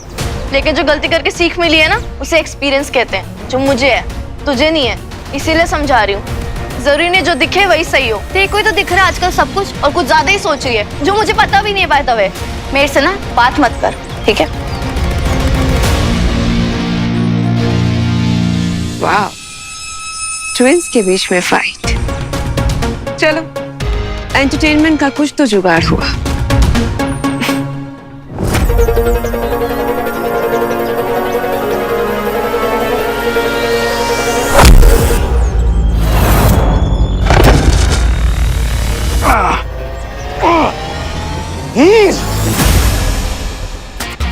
लेकिन जो गलती करके सीख मिली है ना उसे एक्सपीरियंस कहते हैं, जो मुझे है तुझे नहीं है, इसीलिए समझा रही हूँ। जरूरी नहीं जो दिखे वही सही हो। तेरे को ही तो दिख रहा है आजकल सब कुछ, और कुछ ज्यादा ही सोच रही है जो मुझे पता भी नहीं है। बाय द वे, मेरे से ना बात मत कर, ठीक है? वाह, ट्विंस के बीच में फाइट। चलो, एंटरटेनमेंट का कुछ तो जुगाड़ हुआ।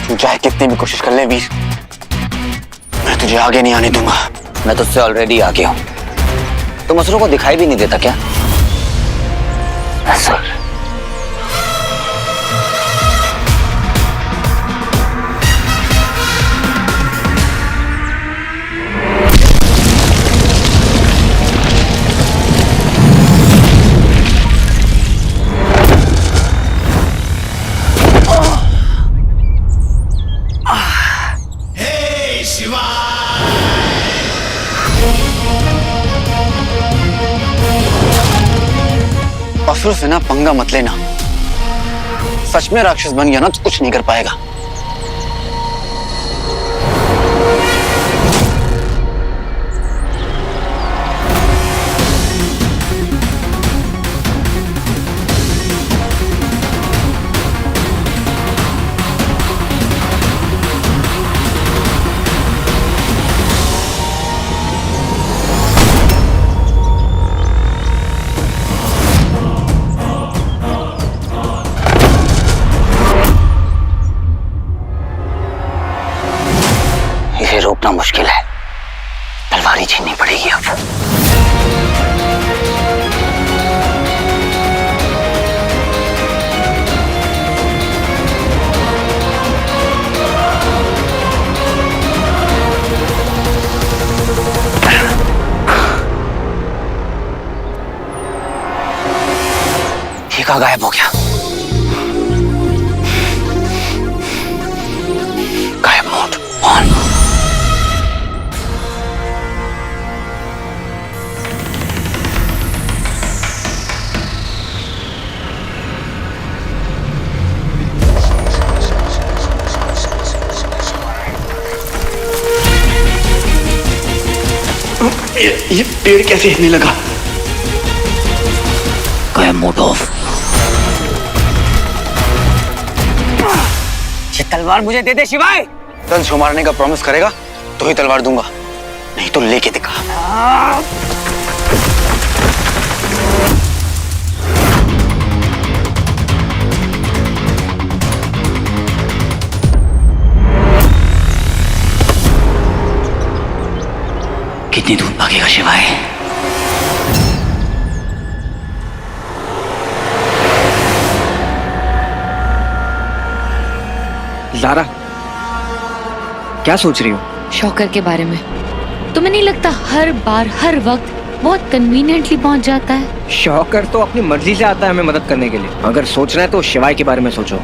तू चाहे कितनी भी कोशिश कर ले वीर, मैं तुझे आगे नहीं आने दूंगा। मैं तुझसे ऑलरेडी आगे हूं। तुम असुरों को दिखाई भी नहीं देता क्या? असुर। असुर से ना पंगा मत लेना, सच में राक्षस बन गया ना तो कुछ नहीं कर पाएगा। इसे रोकना मुश्किल है, तलवार ही छीननी पड़ेगी अब। लड़का गायब हो गया। गायब मोड ऑन। ये पेड़ कैसे हिलने लगा? गायब मोड ऑफ। ये तलवार मुझे दे दे शिवाय। दंश को मारने का प्रॉमिस करेगा तो ही तलवार दूंगा, नहीं तो लेके दिखा। कितनी दूर भागेगा शिवाय? ज़ारा, क्या सोच रही हो? शौकर के बारे में। तुम्हें नहीं लगता हर बार हर वक्त बहुत कन्वीनियंटली पहुंच जाता है? शौकर तो अपनी मर्जी से आता है हमें मदद करने के लिए। अगर सोचना है तो शिवाय के बारे में सोचो।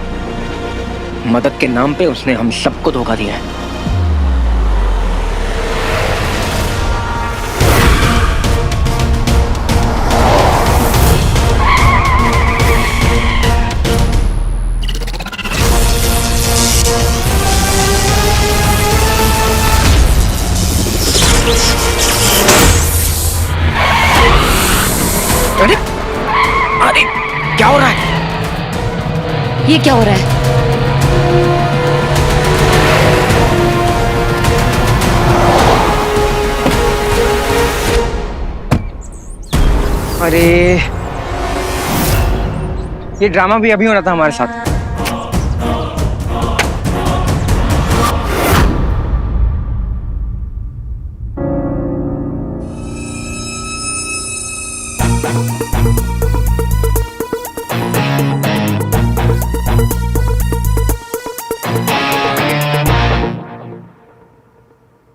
मदद के नाम पे उसने हम सबको धोखा दिया है। अरे अरे क्या हो रहा है? ये क्या हो रहा है? अरे ये ड्रामा भी अभी हो रहा था हमारे साथ।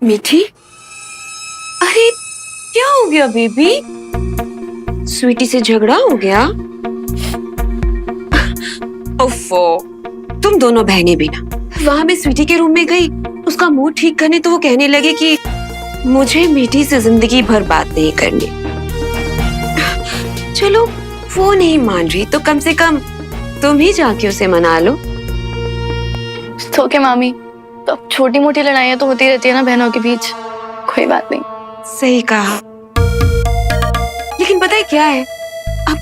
मीठी, अरे क्या हो गया बेबी? स्वीटी से झगड़ा हो गया? ओफो, तुम दोनों बहनें भी ना। वहां मैं स्वीटी के रूम में गई, उसका मूड ठीक करने, तो वो कहने लगे कि मुझे मीठी से जिंदगी भर बात नहीं करनी। चलो वो नहीं मान रही तो कम से कम तुम ही जाके उसे मना लो। तो क्या मामी, तो अब छोटी मोटी लड़ाइयाँ तो होती रहती है ना बहनों के बीच, कोई बात नहीं। सही कहा, लेकिन पता है क्या है, अब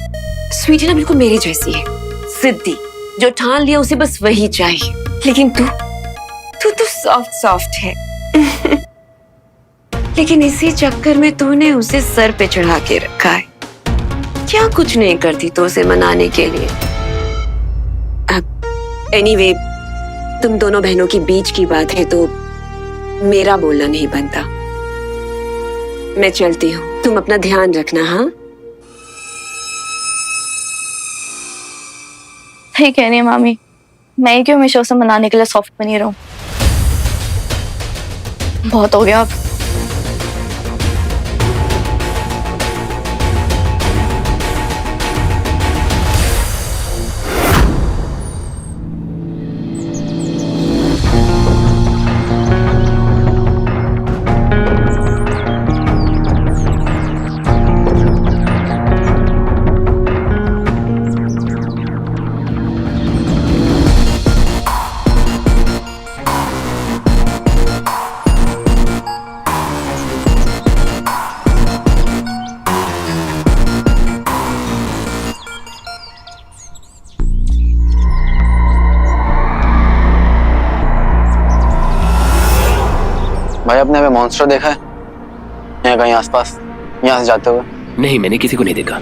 स्वीटी ना बिल्कुल मेरी जैसी है, जिद्दी, जो ठान लिया उसे बस वही चाहिए। लेकिन तू तो सॉफ्ट सॉफ्ट है। लेकिन इसी चक्कर में तूने उसे सर पे चढ़ा के रखा है। क्या कुछ नहीं करती तो उसे मनाने के लिए। अब एनीवे, तुम दोनों बहनों के बीच की बात है तो मेरा बोलना नहीं बनता। मैं चलती हूँ, तुम अपना ध्यान रखना। हाँ, सही कह रही है मामी, मैं ही क्यों हमेशा उसे मनाने के लिए सॉफ्ट बनी रहूं। बहुत हो गया अब। भाई आपने हमें मॉन्स्टर देखा है यहाँ कहीं आसपास, यहाँ से जाते हुए? नहीं, मैंने किसी को नहीं देखा।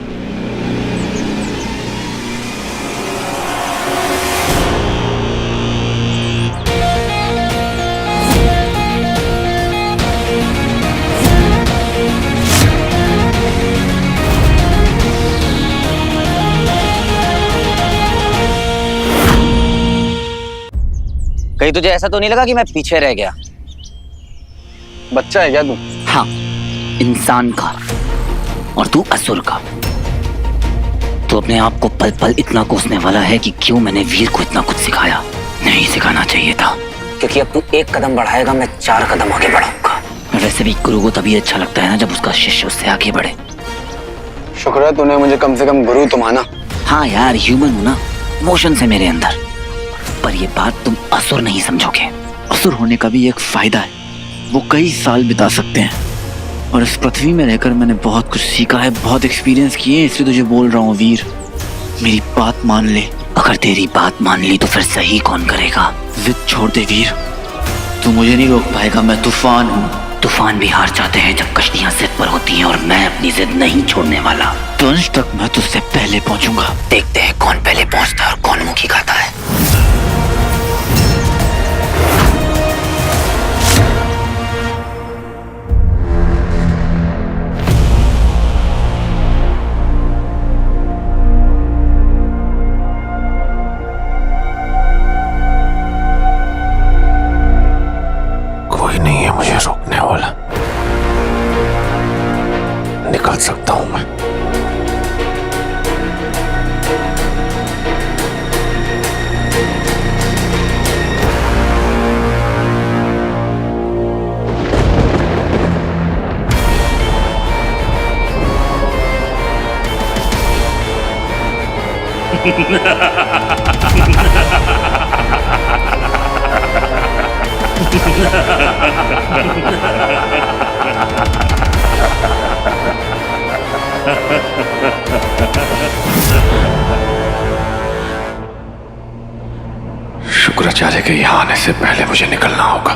कहीं तुझे ऐसा तो नहीं लगा कि मैं पीछे रह गया? बच्चा है क्या तू? हाँ, इंसान का, और तू असुर का। तू अपने आप को पल पल इतना कोसने वाला है कि क्यों मैंने वीर को इतना कुछ सिखाया। नहीं सिखाना चाहिए था, क्योंकि अब तू एक कदम बढ़ाएगा, मैं 4 कदम आगे बढ़ाऊंगा। वैसे भी गुरु को तभी अच्छा लगता है ना जब उसका शिष्य उससे आगे बढ़े। शुक्र है तूने मुझे कम से कम गुरु तो माना। हाँ यार, ह्यूमन हूं ना, इमोशंस है मेरे अंदर। पर ये बात तुम असुर नहीं समझोगे। असुर होने का भी एक फायदा है, वो कई साल बिता सकते हैं। और इस पृथ्वी में रहकर मैंने बहुत कुछ सीखा है, बहुत एक्सपीरियंस किए, इसलिए तुझे बोल रहा हूँ वीर, मेरी बात मान ले। अगर तेरी बात मान ली तो फिर सही कौन करेगा? जिद छोड़ दे वीर, तू मुझे नहीं रोक पाएगा, मैं तूफान हूँ। तूफान भी हार जाते हैं जब कश्तियां जिद पर होती हैं, और मैं अपनी जिद नहीं छोड़ने वाला। दंश तक मैं तुझसे पहले पहुंचूंगा। देखते हैं कौन पहले पहुंचता है और कौन मुखी खाता है। कोई नहीं है मुझे रोकने वाला, निकल सकता हूं मैं। शुक्राचार्य के यहां आने से पहले मुझे निकलना होगा।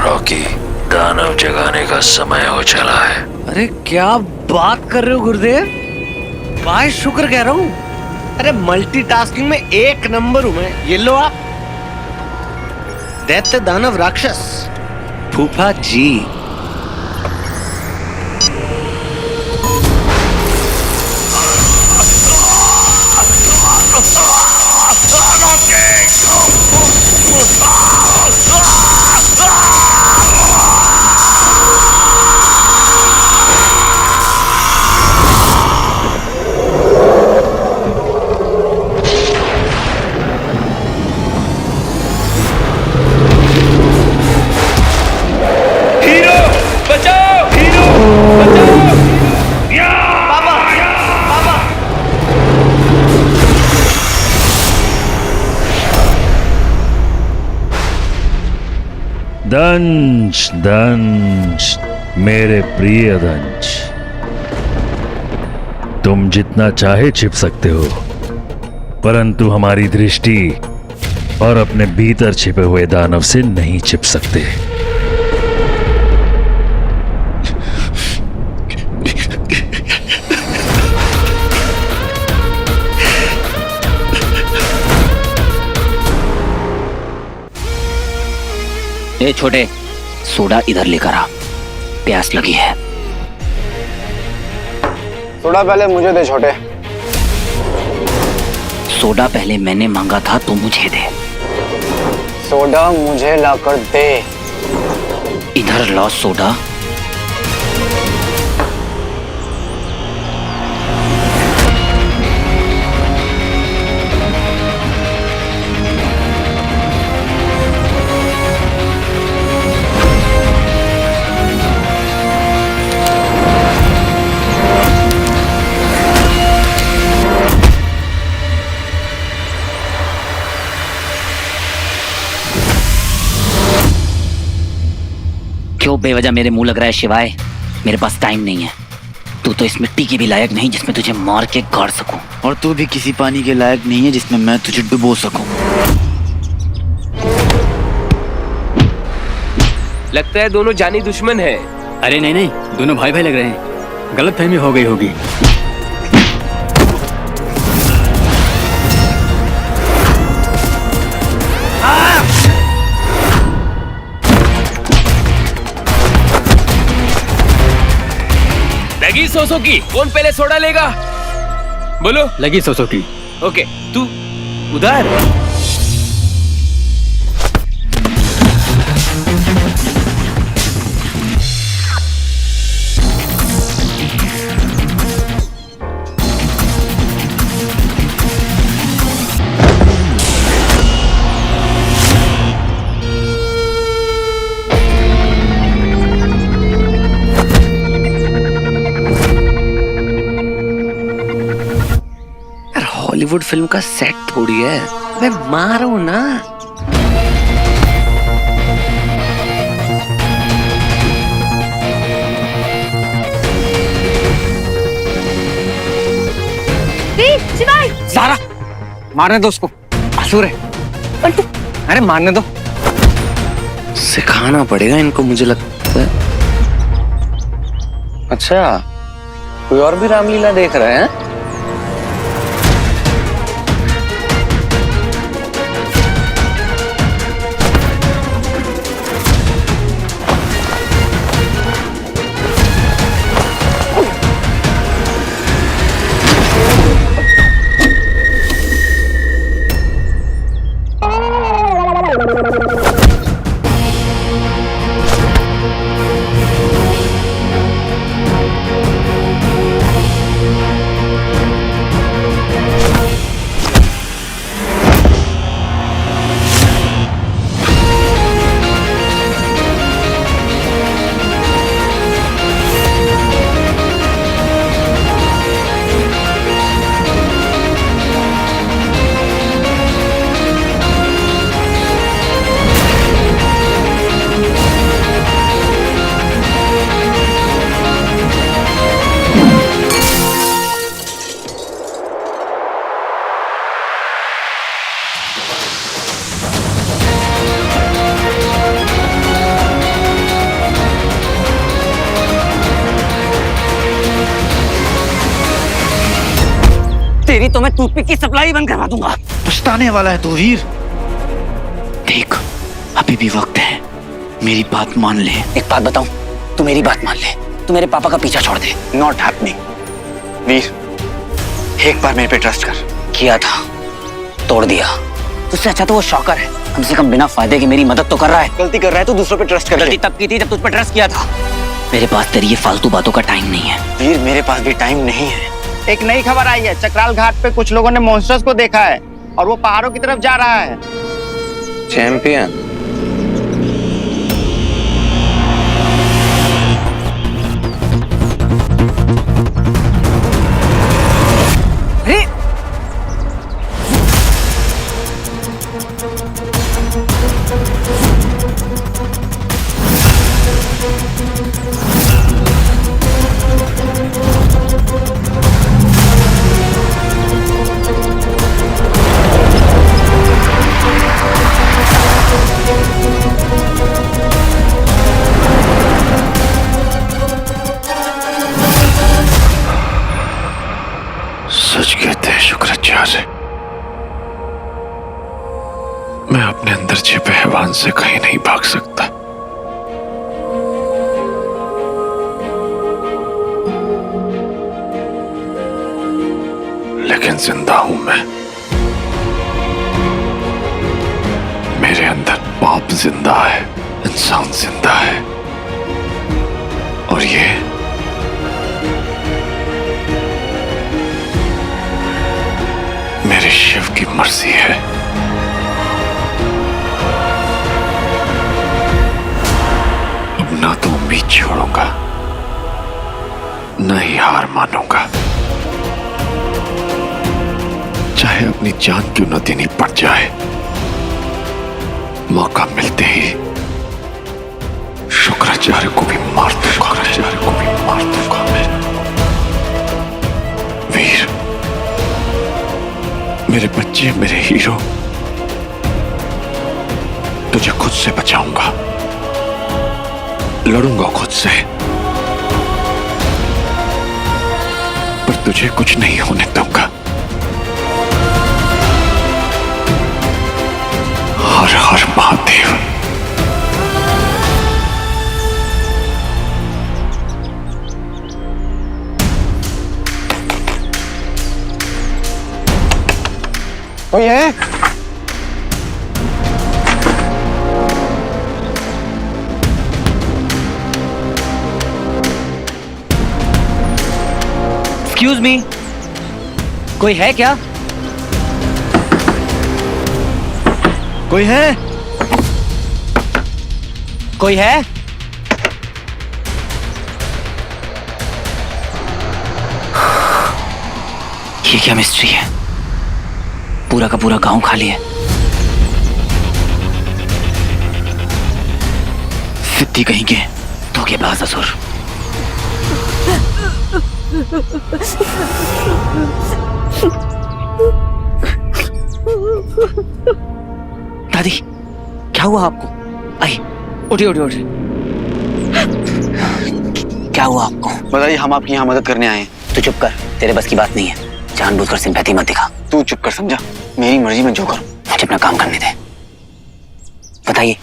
रॉकी, दानव जगाने का समय हो चला है। अरे क्या बात कर रहे हो गुरुदेव? भाई शुक्र कह रहा हूँ। अरे मल्टीटास्किंग में 1 नंबर हूं मैं। ये लो आप, दैत्य दानव राक्षस फूफा जी। दंश दंश, मेरे प्रिय दंश, तुम जितना चाहे छिप सकते हो, परंतु हमारी दृष्टि और अपने भीतर छिपे हुए दानव से नहीं छिप सकते। ए छोटे, सोडा इधर लेकर आ, प्यास लगी है। सोडा पहले मुझे दे छोटे। सोडा पहले मैंने मांगा था, तो मुझे दे। सोडा मुझे लाकर दे। इधर ला सोडा। क्यों बेवजह मेरे मुंह लग रहा है शिवाय? मेरे पास टाइम नहीं है। तू तो इस मिट्टी के भी लायक नहीं जिसमें तुझे मार के गाड़ सकूं। और तू भी किसी पानी के लायक नहीं है जिसमें मैं तुझे डुबो सकूं। लगता है दोनों जानी दुश्मन है। अरे नहीं नहीं, दोनों भाई भाई लग रहे हैं। गलतफहमी हो गई होगी। लगी 100 की, कौन पहले सोडा लेगा? बोलो। लगी 100 की। ओके, तू उधर। बॉलीवुड फिल्म का सेट थोड़ी है, मैं मारूं ना। शिवाय! सारा मारने दो उसको, असुर है। अरे मारने दो। सिखाना पड़ेगा इनको, मुझे लगता है। अच्छा, कोई और भी रामलीला देख रहे हैं? तेरी तो मैं टूथपिक की सप्लाई बंद करवा दूंगा। पछताने वाला है तू वीर। देख, अभी भी वक्त है, मेरी बात मान ले। एक बात बताऊं, तू मेरी बात मान ले, तू मेरे पापा का पीछा छोड़ दे। Not happening. वीर, एक बार मेरे पे ट्रस्ट कर। किया था, तोड़ दिया। तुझसे अच्छा तो वो शौकर है, कम से कम बिना फायदे के मेरी मदद तो कर रहा है। गलती कर रहा है तो दूसरों पे ट्रस्ट कर। गलती तब की थी जब तुझ पर ट्रस्ट किया था। मेरे पास तेरी ये फालतू बातों का टाइम नहीं है। वीर, मेरे पास भी टाइम नहीं है। एक नई खबर आई है, चक्राल घाट पे कुछ लोगों ने मॉन्स्टर्स को देखा है और वो पहाड़ों की तरफ जा रहा है। चैंपियन, सच कहते हैं शुक्राचार्य, मैं अपने अंदर छिपे हैवान से कहीं नहीं भाग सकता। लेकिन जिंदा हूं मैं। मेरे अंदर पाप जिंदा है, इंसान जिंदा है, और ये मेरे शिव की मर्जी है। अब ना तो उम्मीद छोड़ूंगा, न ही हार मानूंगा, चाहे अपनी जान क्यों न देनी पड़ जाए। मौका मिलते ही शुक्राचार्य को भी मार दूंगा, शुक्राचार्य को भी मार दूंगा मैं। वीर, मेरे बच्चे, मेरे हीरो, तुझे खुद से बचाऊंगा, लड़ूंगा खुद से, पर तुझे कुछ नहीं होने दूंगा। हर हर महादेव। कोई है? एक्सक्यूज मी, कोई है क्या? कोई है? कोई है? ये क्या मिस्ट्री है? पूरा का पूरा गांव खाली है। सिद्धि कहीं के धोखेबाज असुर। दादी क्या हुआ आपको? आई उठिए उठिए उठिए। क्या हुआ आपको? बताइए, हम आपकी यहाँ मदद करने आए हैं। तू चुप कर, तेरे बस की बात नहीं है। जानबूझकर सिंपैथी मत दिखा। तू चुप कर, समझा? मेरी मर्जी में जो करूं। मुझे अपना काम करने दे। बताइए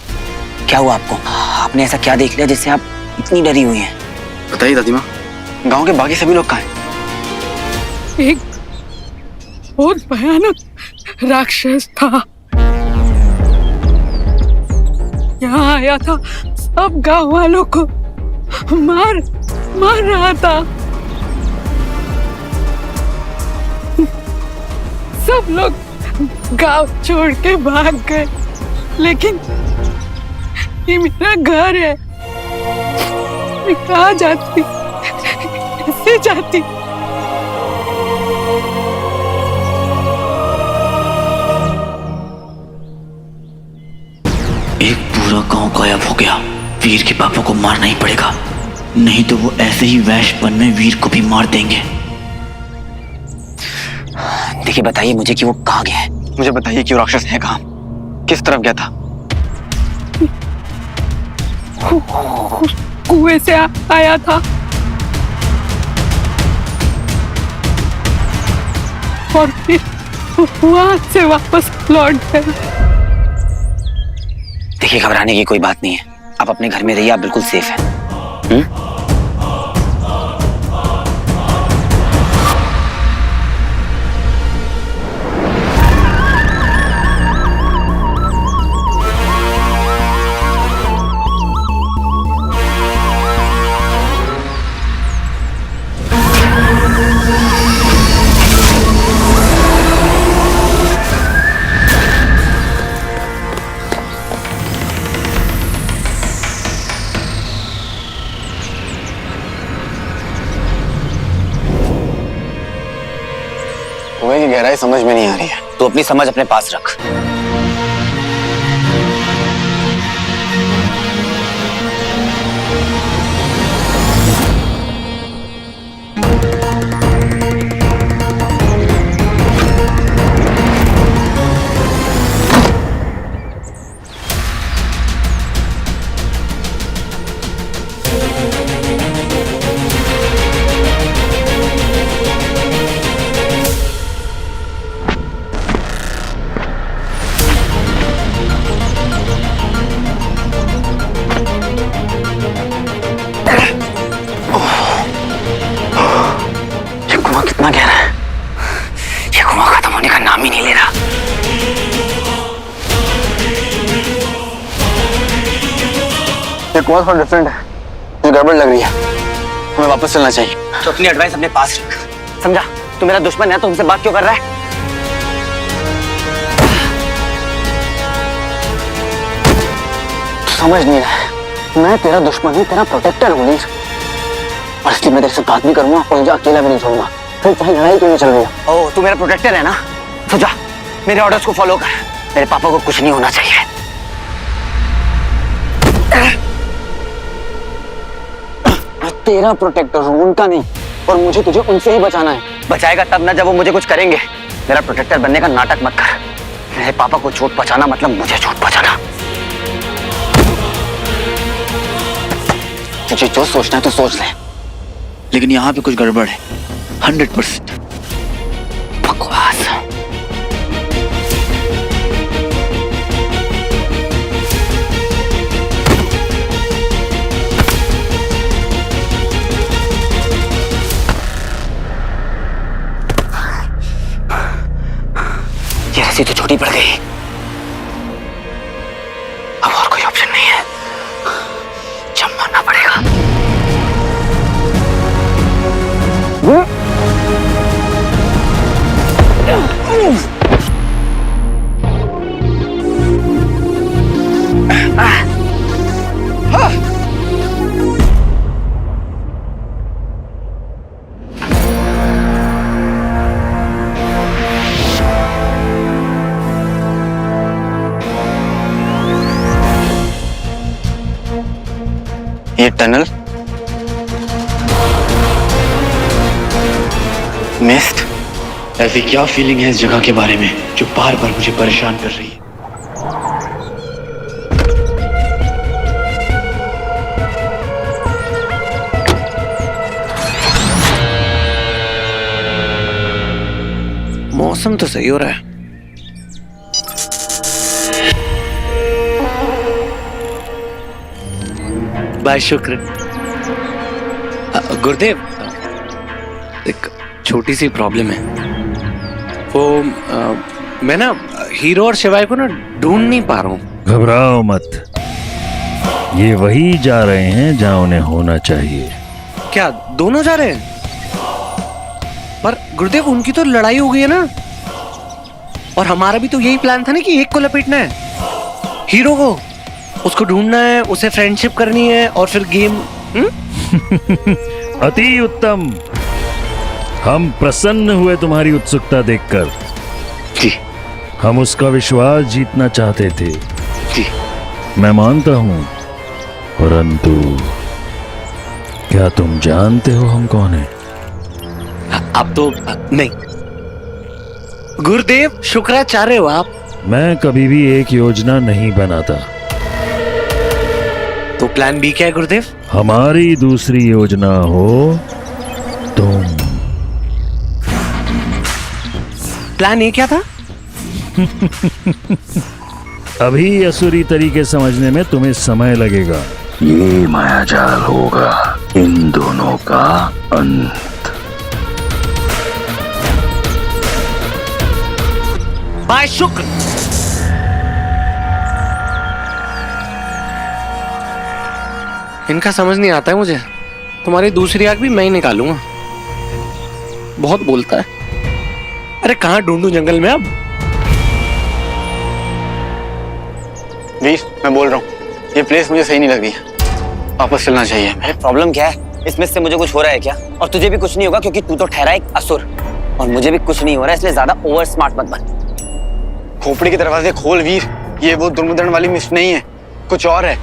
क्या हुआ आपको? आपने ऐसा क्या देख लिया जिससे आप इतनी डरी हुई हैं? बताइए दादी माँ, गांव के बाकी सभी लोग कहाँ हैं? एक बहुत भयानक राक्षस था, यहाँ आया था, सब गांव वालों को मार रहा था। सब लोग गांव छोड़ के भाग गए, लेकिन ये मेरा घर है, मैं कहाँ जाती, कैसे जाती? एक पूरा गांव गायब हो गया। वीर के पापा को मारना ही पड़ेगा, नहीं तो वो ऐसे ही वैशपन में वीर को भी मार देंगे। देखिए बताइए मुझे कि वो कहाँ गया है। मुझे बताइए कि वो राक्षस है कहाँ, किस तरफ गया था? कुएं से आया था और फिर वहां से वापस लौट गया। देखिए घबराने की कोई बात नहीं है, आप अपने घर में रहिए, आप बिल्कुल सेफ हैं। कुएं की गहराई समझ में नहीं आ रही है। तो अपनी समझ अपने पास रख। कितना गहरा है, ये कुआं खत्म होने का नाम ही नहीं ले रहा। ये कुआं थोड़ा डिफरेंट है, ये गड़बड़ लग रही है, हमें वापस चलना चाहिए। तो अपनी एडवाइस अपने पास रख, समझा? तू मेरा दुश्मन है तो हमसे बात क्यों कर रहा है? समझ नहीं रहा है, मैं तेरा दुश्मन हूँ, तेरा प्रोटेक्टर हूँ नीर, और इसलिए मैं तेरे से बात भी करूंगा और तुझे अकेला भी नहीं छोड़ूंगा, फिर चाहे लड़ाई क्यों नहीं चल रही है। ओ तू मेरा प्रोटेक्टर है ना, तो जा मेरे ऑर्डर्स को फॉलो कर। मेरे पापा को कुछ नहीं होना चाहिए। मैं तेरा प्रोटेक्टर हूँ, उनका नहीं, और मुझे तुझे उनसे ही बचाना है। बचाएगा तब ना जब वो मुझे कुछ करेंगे। मेरा प्रोटेक्टर बनने का नाटक मत कर। मेरे पापा को चोट पहुंचाना मतलब मुझे चोट पहुंचाना। तुझे जो सोचना है तो सोच ले, लेकिन यहाँ पे कुछ गड़बड़ है, 100%। बकवास। ये रस्सी तो छोटी पड़ गई, अब और कोई ऑप्शन नहीं है, जंप मारना पड़ेगा। ये टनल मिस्ट। ऐसी क्या फीलिंग है इस जगह के बारे में जो बार बार मुझे परेशान कर रही है? मौसम तो सही हो रहा है। बाय शुक्र। गुरुदेव, एक छोटी सी प्रॉब्लम है। वो मैं ना हीरो और शिवाय को ना ढूंढ नहीं पा रहा हूँ। घबराओ मत, ये वही जा रहे हैं जहां उन्हें होना चाहिए। क्या दोनों जा रहे हैं? पर गुरुदेव, उनकी तो लड़ाई हो गई है ना, और हमारा भी तो यही प्लान था ना कि एक को लपेटना है, हीरो को, उसको ढूंढना है, उसे फ्रेंडशिप करनी है और फिर गेम। अति उत्तम। हम प्रसन्न हुए तुम्हारी उत्सुकता देखकर। जी। हम उसका विश्वास जीतना चाहते थे। जी। मैं मानता हूं, परंतु क्या तुम जानते हो हम कौन हैं? अब तो नहीं। गुरुदेव, शुक्राचार्य हो आप। मैं कभी भी एक योजना नहीं बनाता। तो प्लान बी क्या है गुरुदेव? हमारी दूसरी योजना हो तुम। प्लान ए क्या था? अभी असुरी तरीके समझने में तुम्हें समय लगेगा। ये मायाजाल होगा इन दोनों का अंत। बाय शुक्र। इनका समझ नहीं आता है मुझे। तुम्हारी दूसरी आंख भी मैं ही निकालूंगा। बहुत बोलता है। अरे कहाँ ढूंढूं जंगल में अब? वीर, मैं बोल रहा हूँ, ये प्लेस मुझे सही नहीं लग रही है। वापस चलना चाहिए हमें। प्रॉब्लम क्या है? इसमें से मुझे कुछ हो रहा है क्या? और तुझे भी कुछ नहीं होगा क्योंकि तू तो ठहरा एक असुर, और मुझे भी कुछ नहीं हो रहा है, इसलिए ज्यादा ओवर स्मार्ट मत बन। खोपड़ी के दरवाजे खोल वीर, ये वो दुर्मुदन वाली मिस्ट नहीं है, कुछ और है।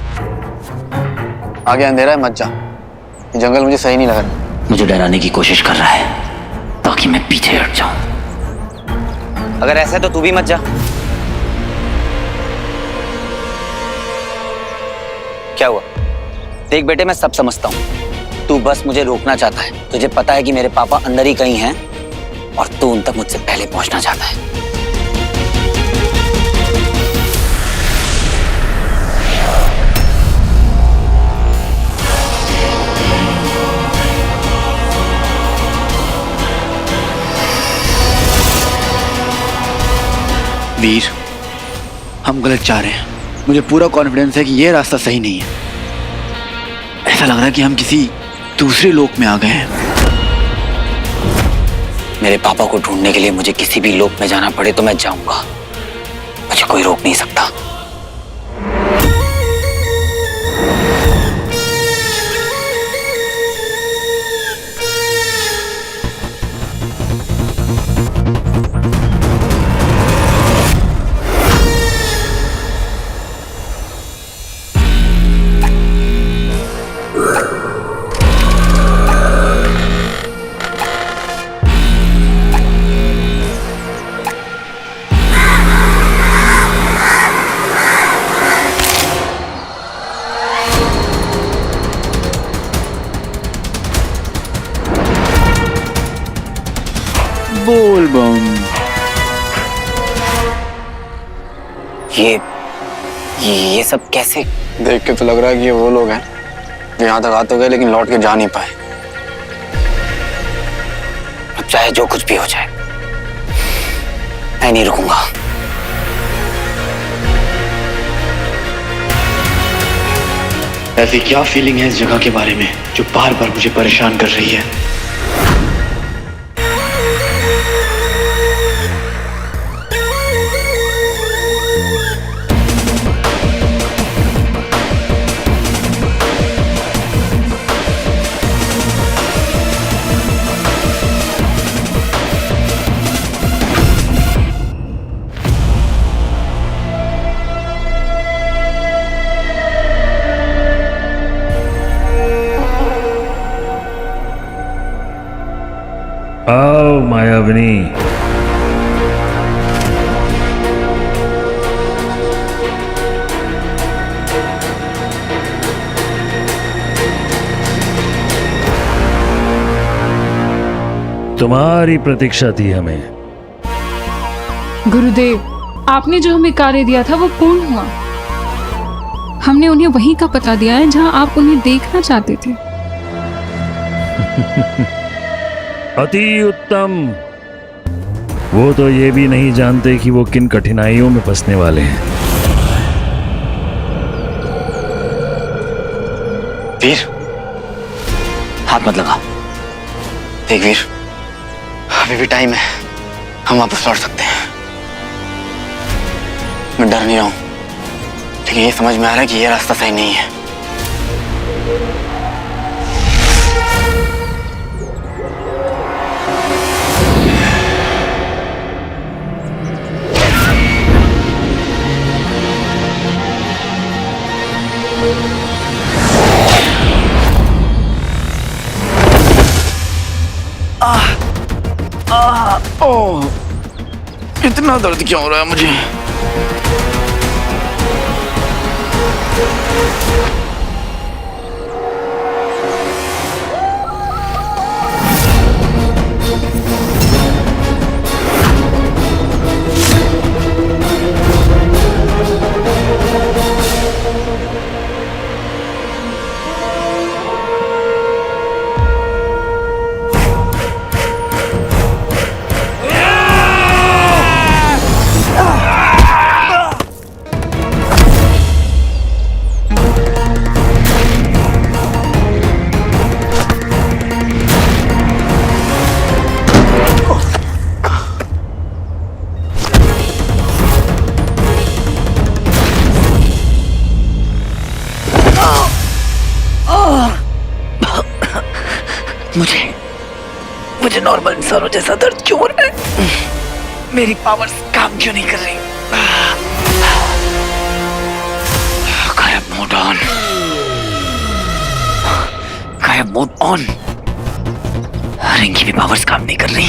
आगे अंधेरा है, मत जा। ये जंगल मुझे सही नहीं लग रहा। मुझे डराने की कोशिश कर रहा है ताकि मैं पीछे हट जाऊं। अगर ऐसा है तो तू भी मत जा। क्या हुआ? देख बेटे, मैं सब समझता हूँ। तू बस मुझे रोकना चाहता है। तुझे पता है कि मेरे पापा अंदर ही कहीं हैं और तू उन तक मुझसे पहले पहुंचना चाहता है। वीर, हम गलत जा रहे हैं। मुझे पूरा कॉन्फिडेंस है कि ये रास्ता सही नहीं है। ऐसा लग रहा है कि हम किसी दूसरे लोक में आ गए हैं। मेरे पापा को ढूंढने के लिए मुझे किसी भी लोक में जाना पड़े तो मैं जाऊंगा। मुझे कोई रोक नहीं सकता। बोल बम। ये सब कैसे? देख के तो लग रहा है कि ये वो लोग हैं जो यहाँ तक आ तो गए लेकिन लौट के जा नहीं पाए। अब चाहे जो कुछ भी हो जाए, मैं नहीं रुकूंगा। ऐसी क्या फीलिंग है इस जगह के बारे में जो बार बार मुझे परेशान कर रही है? आओ मायाविनी। तुम्हारी प्रतीक्षा थी हमें। गुरुदेव, आपने जो हमें कार्य दिया था वो पूर्ण हुआ। हमने उन्हें वहीं का पता दिया है जहां आप उन्हें देखना चाहते थे। अति उत्तम। वो तो ये भी नहीं जानते कि वो किन कठिनाइयों में फंसने वाले हैं। वीर, हाथ मत लगा। देख वीर, अभी भी टाइम है, हम वापस लौट सकते हैं। मैं डर नहीं रहा हूं, लेकिन ये समझ में आ रहा है कि ये रास्ता सही नहीं है। ओह, इतना दर्द क्यों हो रहा है मुझे? मुझे नॉर्मल इंसानों जैसा दर्द क्यों हो रहा है? मेरी पावर्स काम क्यों नहीं कर रही? गायब मोड ऑन, गायब मोड ऑन। रिंग की भी पावर्स काम नहीं कर रही।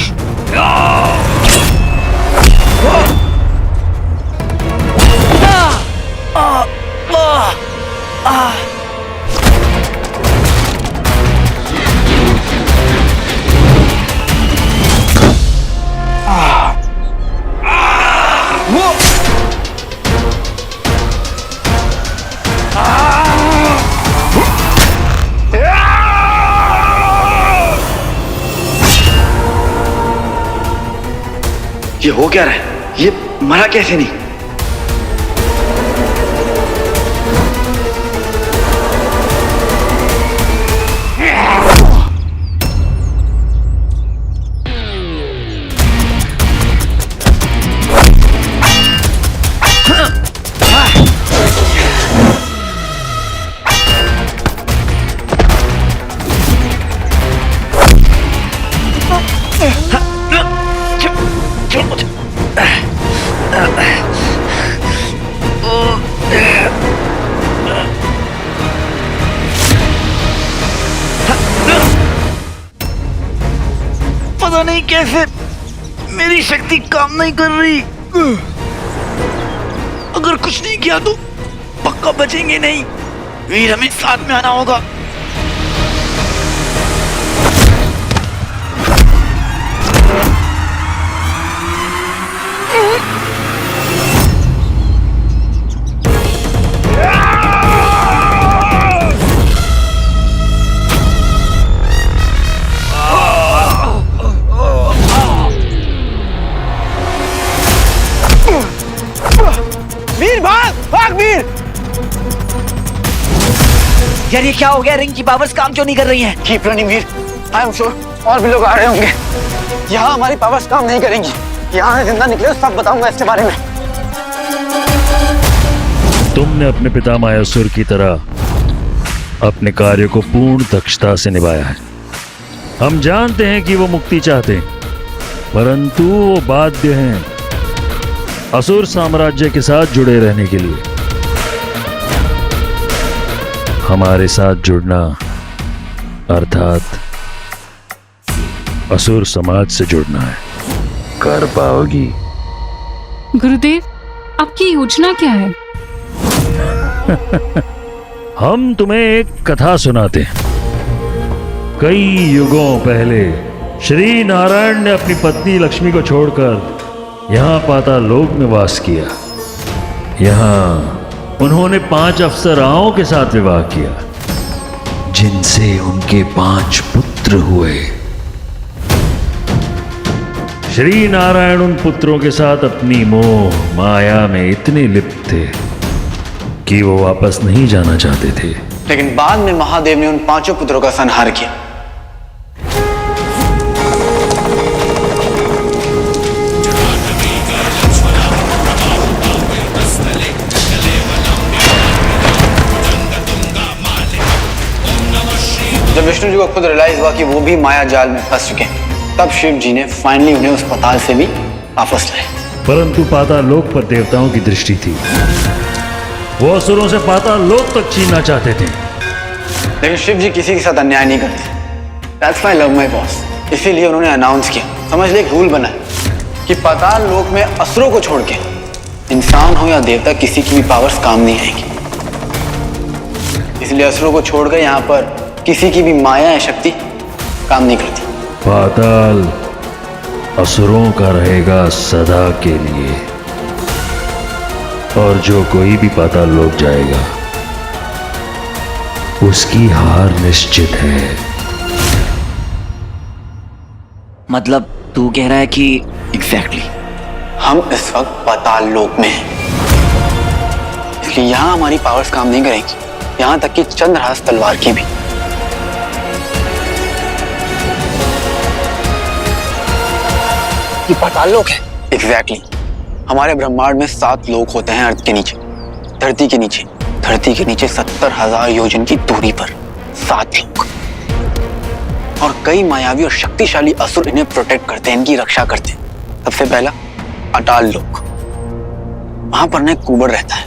ये हो क्या रहा है? ये मरा कैसे नहीं? पता नहीं कैसे मेरी शक्ति काम नहीं कर रही। अगर कुछ नहीं किया तो पक्का बचेंगे नहीं। वीर, हमें साथ में आना होगा। वीर भाग, भाग वीर। यार ये क्या हो गया? रिंग की पावर्स काम क्यों नहीं कर रही हैं? Keep running Veer, I am sure और भी लोग आ रहे होंगे। यहाँ हमारी पावर्स काम नहीं करेंगी। यहाँ से जिंदा निकले सब बताऊंगा इसके बारे में। तुमने अपने पिता मायासुर की तरह अपने कार्य को पूर्ण दक्षता से निभाया है। हम जानते हैं कि वो मुक्ति चाहते हैं, परंतु वो बाध्य हैं असुर साम्राज्य के साथ जुड़े रहने के लिए। हमारे साथ जुड़ना अर्थात असुर समाज से जुड़ना है। कर पाओगी? गुरुदेव, आपकी योजना क्या है? हम तुम्हें एक कथा सुनाते हैं। कई युगों पहले श्री नारायण ने अपनी पत्नी लक्ष्मी को छोड़कर यहाँ पाताल लोक में वास किया। यहाँ उन्होंने 5 अप्सराओं के साथ विवाह किया, जिनसे उनके 5 पुत्र हुए। श्री नारायण उन पुत्रों के साथ अपनी मोह माया में इतने लिप्त थे कि वो वापस नहीं जाना चाहते थे। लेकिन बाद में महादेव ने उन 5 पुत्रों का संहार किया। जब विष्णु जी को खुद रियलाइज हुआ कि वो भी माया जाल में फंस चुके हैं, तब शिव जी ने फाइनली उन्हें उस पाताल से भी वापस लाए। परंतु पाताल लोक पर देवताओं की दृष्टि थी। वो असुरों से पाताल लोक तक छीनना चाहते थे। लेकिन शिव जी किसी के साथ अन्याय नहीं करते। That's my love my boss। इसीलिए उन्होंने अनाउंस किया, समझ ले, एक रूल बना है कि पाताल लोक में असुरों को छोड़ के इंसान हो या देवता, किसी की भी पावर्स काम नहीं आएगी। इसलिए असुरों को छोड़कर यहाँ पर किसी की भी माया या शक्ति काम नहीं करती। पाताल असुरों का रहेगा सदा के लिए, और जो कोई भी पाताल लोक जाएगा उसकी हार निश्चित है। मतलब तू कह रहा है कि? एग्जैक्टली। हम इस वक्त पाताल लोक में हैं, इसलिए यहाँ हमारी पावर्स काम नहीं करेंगी, यहाँ तक कि चंद्रहास तलवार की भी। ये पाताल लोक है। एग्जैक्टली। हमारे ब्रह्मांड में 7 लोक होते हैं अर्थ के नीचे, धरती के नीचे। धरती के नीचे 70,000 योजन की दूरी पर 7 लोक, और कई मायावी और शक्तिशाली असुर इन्हें प्रोटेक्ट करते हैं, इनकी रक्षा करते हैं। सबसे पहला अटाल लोक। वहां पर न कुबड़ रहता है,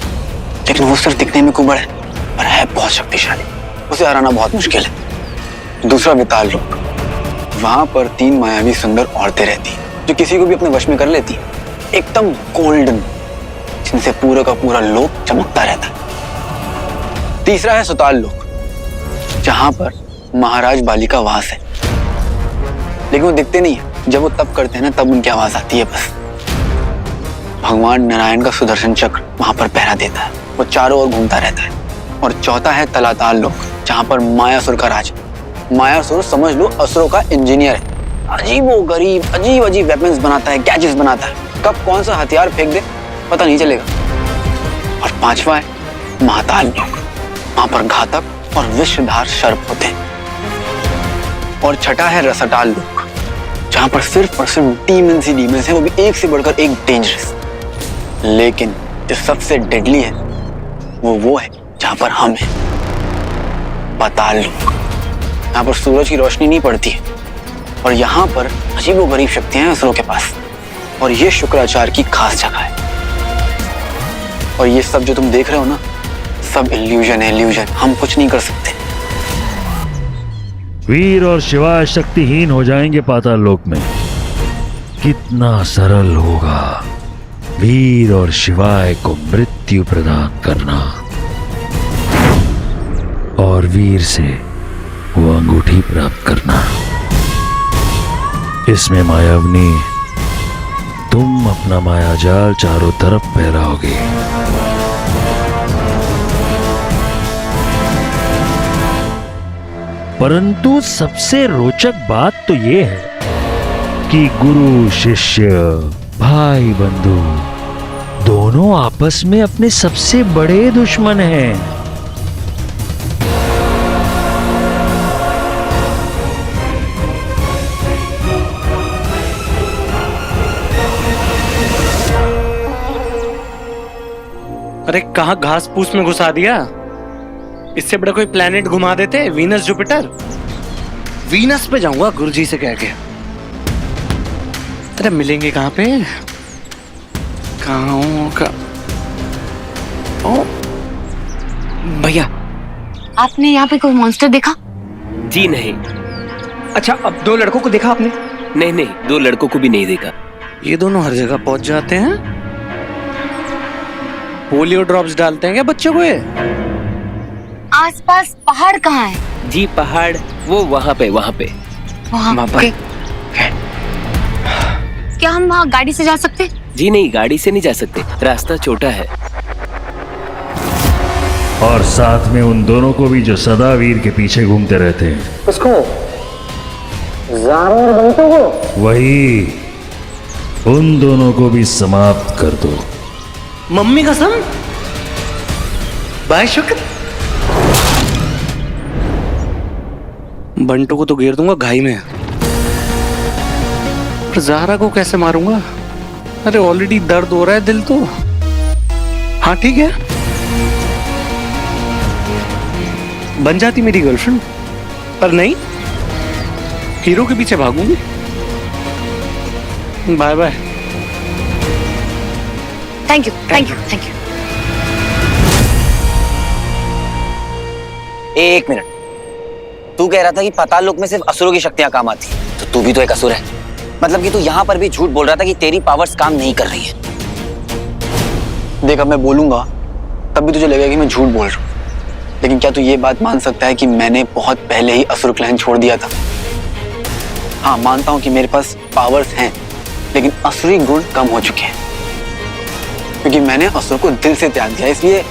लेकिन वो सिर्फ दिखने में कुबड़ है, पर है बहुत शक्तिशाली। उसे हराना बहुत मुश्किल है। दूसरा विताल लोक। वहां पर 3 मायावी सुंदर औरतें रहती हैं, जो किसी को भी अपने वश में कर लेती है, एकदम गोल्डन, जिनसे पूरा का पूरा लोक चमकता रहता है। तीसरा है सुताल लोक, जहां पर महाराज बाली का वास है, लेकिन वो दिखते नहीं है। जब वो तप करते हैं ना, तब उनकी आवाज आती है बस। भगवान नारायण का सुदर्शन चक्र वहां पर पहरा देता है, वो चारों ओर घूमता रहता है। और चौथा है तलाताल लोक, जहां पर मायासुर का राज। मायासुर समझ लो असुरों का इंजीनियर है। अजीब अजीब वेपन्स बनाता है, गैजेट्स बनाता है, कब कौन सा हथियार फेंक दे पता नहीं चलेगा। और 5वां है महाताल लोक, वहां पर घातक और विषधार सर्प होते हैं। और छठा है रसटाल लोक, जहां पर सिर्फ और सिर्फ डीमंस ही डीमंस हैं, वो भी एक से बढ़कर एक डेंजरस। लेकिन जो सबसे डेडली है वो है जहां पर हम हैं, पाताल लोक। यहाँ पर सूरज की रोशनी नहीं पड़ती है, और यहाँ पर अजीबोगरीब शक्तियां हैं असुरों के पास, और ये शुक्राचार्य की खास जगह है। और ये सब जो तुम देख रहे हो ना, सब इल्यूजन है, इल्यूजन। हम कुछ नहीं कर सकते। वीर और शिवाय शक्तिहीन हो जाएंगे पाताल लोक में। कितना सरल होगा वीर और शिवाय को मृत्यु प्रदान करना, और वीर से वो अंगूठी प्राप्त करना। इसमें मायावनी तुम अपना मायाजाल चारों तरफ फैलाओगे। परंतु सबसे रोचक बात तो ये है कि गुरु शिष्य, भाई बंधु दोनों आपस में अपने सबसे बड़े दुश्मन हैं। अरे कहाँ घास फूस में घुसा दिया? इससे बड़ा कोई प्लेनेट घुमा देते, वीनस जुपिटर। वीनस पे जाऊंगा गुरुजी से कह के। अरे मिलेंगे कहाँ पे? कहाँ का? ओ भैया, आपने यहाँ पे कोई मॉन्स्टर देखा? जी नहीं। अच्छा, अब 2 लड़कों को देखा आपने? नहीं नहीं, 2 लड़कों को भी नहीं देखा। ये दोनों हर जगह पहुंच जाते हैं। पोलियो ड्रॉप्स डालते हैं क्या बच्चों को ये? आसपास पहाड़ कहाँ है? जी पहाड़ वो वहाँ पे वहाँ पे। क्या हम वहाँ गाड़ी से जा सकते? जी नहीं, गाड़ी से नहीं जा सकते, रास्ता छोटा है। और साथ में उन दोनों को भी जो सदा वीर के पीछे घूमते रहते हैं। उसको ज़ारा और बंटू को? वही, उन दोनों को भी समाप्त कर दो। मम्मी कसम, बाय शुक्र। बंटू को तो घेर दूंगा घाई में, पर ज़ारा को कैसे मारूंगा? अरे ऑलरेडी दर्द हो रहा है दिल तो। हाँ ठीक है, बन जाती मेरी गर्लफ्रेंड, पर नहीं, हीरो के पीछे भागूंगी। Bye bye. Thank you thank you thank you. एक मिनट, तू कह रहा था कि पाताल लोक में सिर्फ असुरों की शक्तियां काम आती हैं, तो तू भी तो एक असुर है। मतलब कि तू यहाँ पर भी झूठ बोल रहा था कि तेरी पावर्स काम नहीं कर रही है। देख, अब मैं बोलूंगा तब भी तुझे लगेगा कि मैं झूठ बोल रहा हूँ, लेकिन क्या तू ये बात मान सकता है कि मैंने बहुत पहले ही असुर क्लैन छोड़ दिया था? हाँ, मानता हूँ कि मेरे पास पावर्स हैं, लेकिन असुरी गुण कम हो चुके हैं, क्योंकि मैंने असुर को दिल से त्याग दिया। इसलिए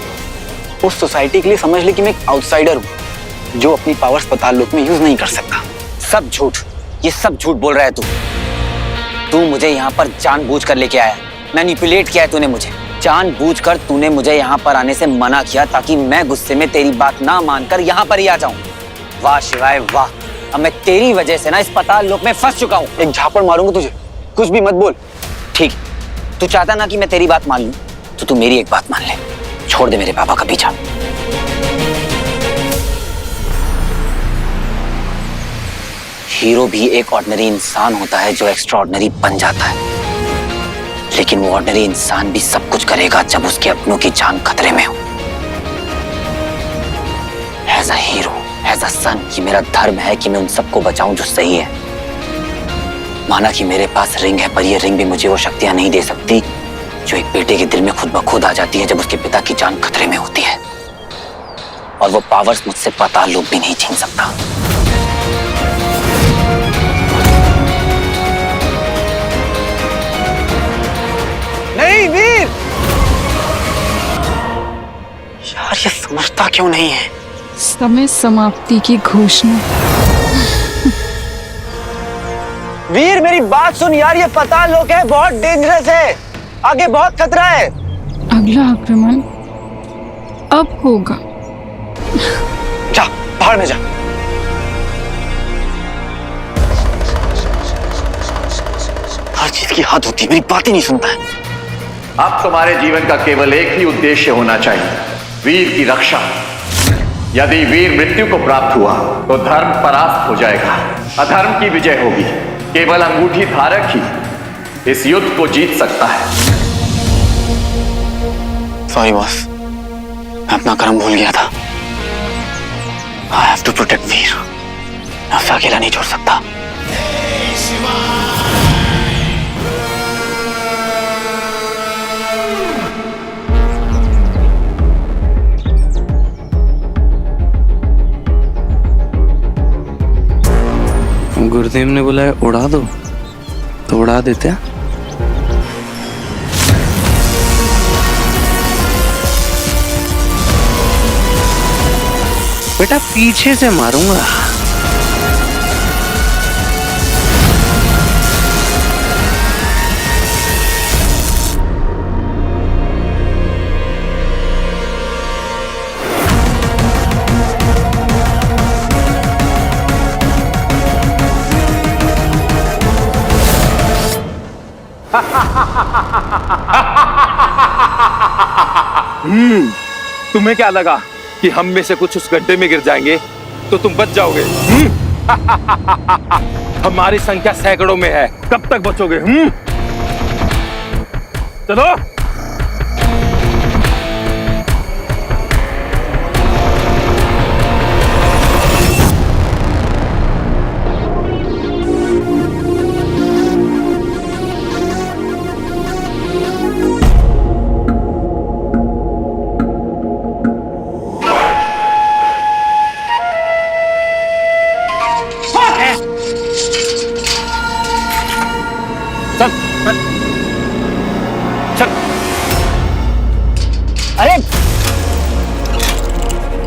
उस सोसाइटी के लिए समझ ले कि मैं एक आउटसाइडर हूँ जो अपनी पावर्स पाताल लोक में यूज नहीं कर सकता। सब झूठ, ये सब झूठ बोल रहा है तू। तू मुझे यहाँ पर जानबूझकर लेके आया, मैनिपुलेट किया है तूने मुझे। जानबूझकर तूने मुझे यहाँ पर आने से मना किया ताकि मैं गुस्से में तेरी बात ना मानकर यहाँ पर ही आ जाऊं। वाह शिवाय वाह, अब मैं तेरी वजह से ना इस पाताल लोक में फंस चुका हूँ। एक झापड़ मारूंगा तुझे, कुछ भी मत बोल। ठीक, तू चाहता ना कि मैं तेरी बात मान लूं, तो तू मेरी एक बात मान ले, छोड़ दे मेरे पापा का पीछा। हीरो भी एक ऑर्डिनरी इंसान होता है जो एक्स्ट्रा ऑर्डिनरी बन जाता है, लेकिन वो ऑर्डिनरी इंसान भी सब कुछ करेगा जब उसके अपनों की जान खतरे में हो। As a hero, as a son, ये मेरा धर्म है कि मैं उन सबको बचाऊं जो सही है। माना कि मेरे पास रिंग है, पर ये रिंग भी मुझे वो शक्तियां नहीं दे सकती जो एक बेटे के दिल में खुद ब खुद आ जाती है जब उसके पिता की जान खतरे में होती है। और वो पावर्स मुझसे पाताल लोक भी नहीं छीन सकता। नहीं वीर, यार ये समझता क्यों नहीं है? समय समाप्ति की घोषणा। वीर मेरी बात सुन यार, ये पाताल लोक है, बहुत डेंजरस है, आगे बहुत खतरा है। अगला आक्रमण अब होगा। जा पहाड़ में जा। हर चीज की हद होती है, मेरी बात ही नहीं सुनता है। अब तुम्हारे जीवन का केवल एक ही उद्देश्य होना चाहिए, वीर की रक्षा। यदि वीर मृत्यु को प्राप्त हुआ तो धर्म परास्त हो जाएगा, अधर्म की विजय होगी। केवल अंगूठी धारक ही इस युद्ध को जीत सकता है। सॉरी बॉस, मैं अपना कर्म भूल गया था। आई हैव टू प्रोटेक्ट वीर, मैं उसे अकेला नहीं छोड़ सकता। गुरुदेव ने बोला है उड़ा दो, तो उड़ा देते हैं। बेटा पीछे से मारूंगा। तुम्हें क्या लगा कि हम में से कुछ उस गड्ढे में गिर जाएंगे तो तुम बच जाओगे? हमारी संख्या सैकड़ों में है, कब तक बचोगे? चलो।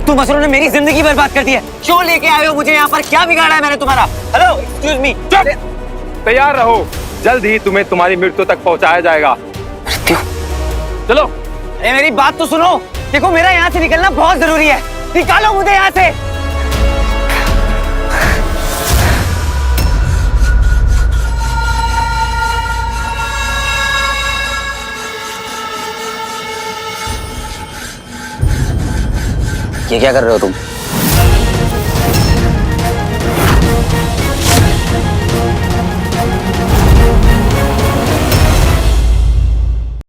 तुम असुरों ने मेरी जिंदगी बर्बाद कर दी है। क्यों लेके आए हो मुझे यहाँ पर? क्या बिगाड़ा है मैंने तुम्हारा? Hello, excuse me. तैयार रहो, जल्द ही तुम्हें तुम्हारी मृत्यु तक पहुंचाया जाएगा। चलो। अरे मेरी बात तो सुनो। देखो मेरा यहाँ से निकलना बहुत जरूरी है। निकालो मुझे यहाँ से। ये क्या कर रहे हो तुम?